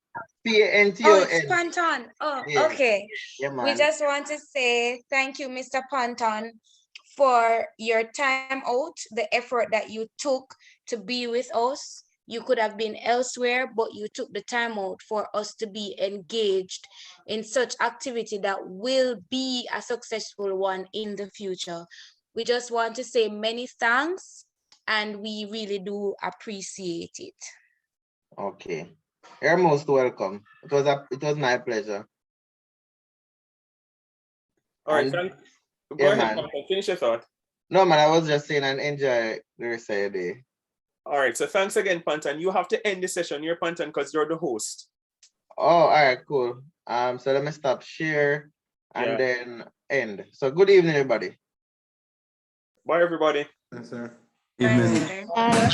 P-A-N-T-O-N. Oh, it's Panton. Oh, yeah. Okay. Yeah, man. We just want to say thank you, Mr. Panton, for your time out, the effort that you took to be with us You could have been elsewhere, but you took the time out for us to be engaged in such activity that will be a successful one in the future. We just want to say many thanks, and we really do appreciate it. Okay. You're most welcome. It was my pleasure. All right, And- thank. Go yeah, ahead, man. Panta, finish your thought. No, man, I was just saying and enjoy the rest of your day. All right, so thanks again, Pantan. You have to end the session here, Pantan, because you're the host. Oh, all right, cool. So let me stop share and then end. So good evening, everybody. Bye, everybody. Yes, sir. Evening. Bye.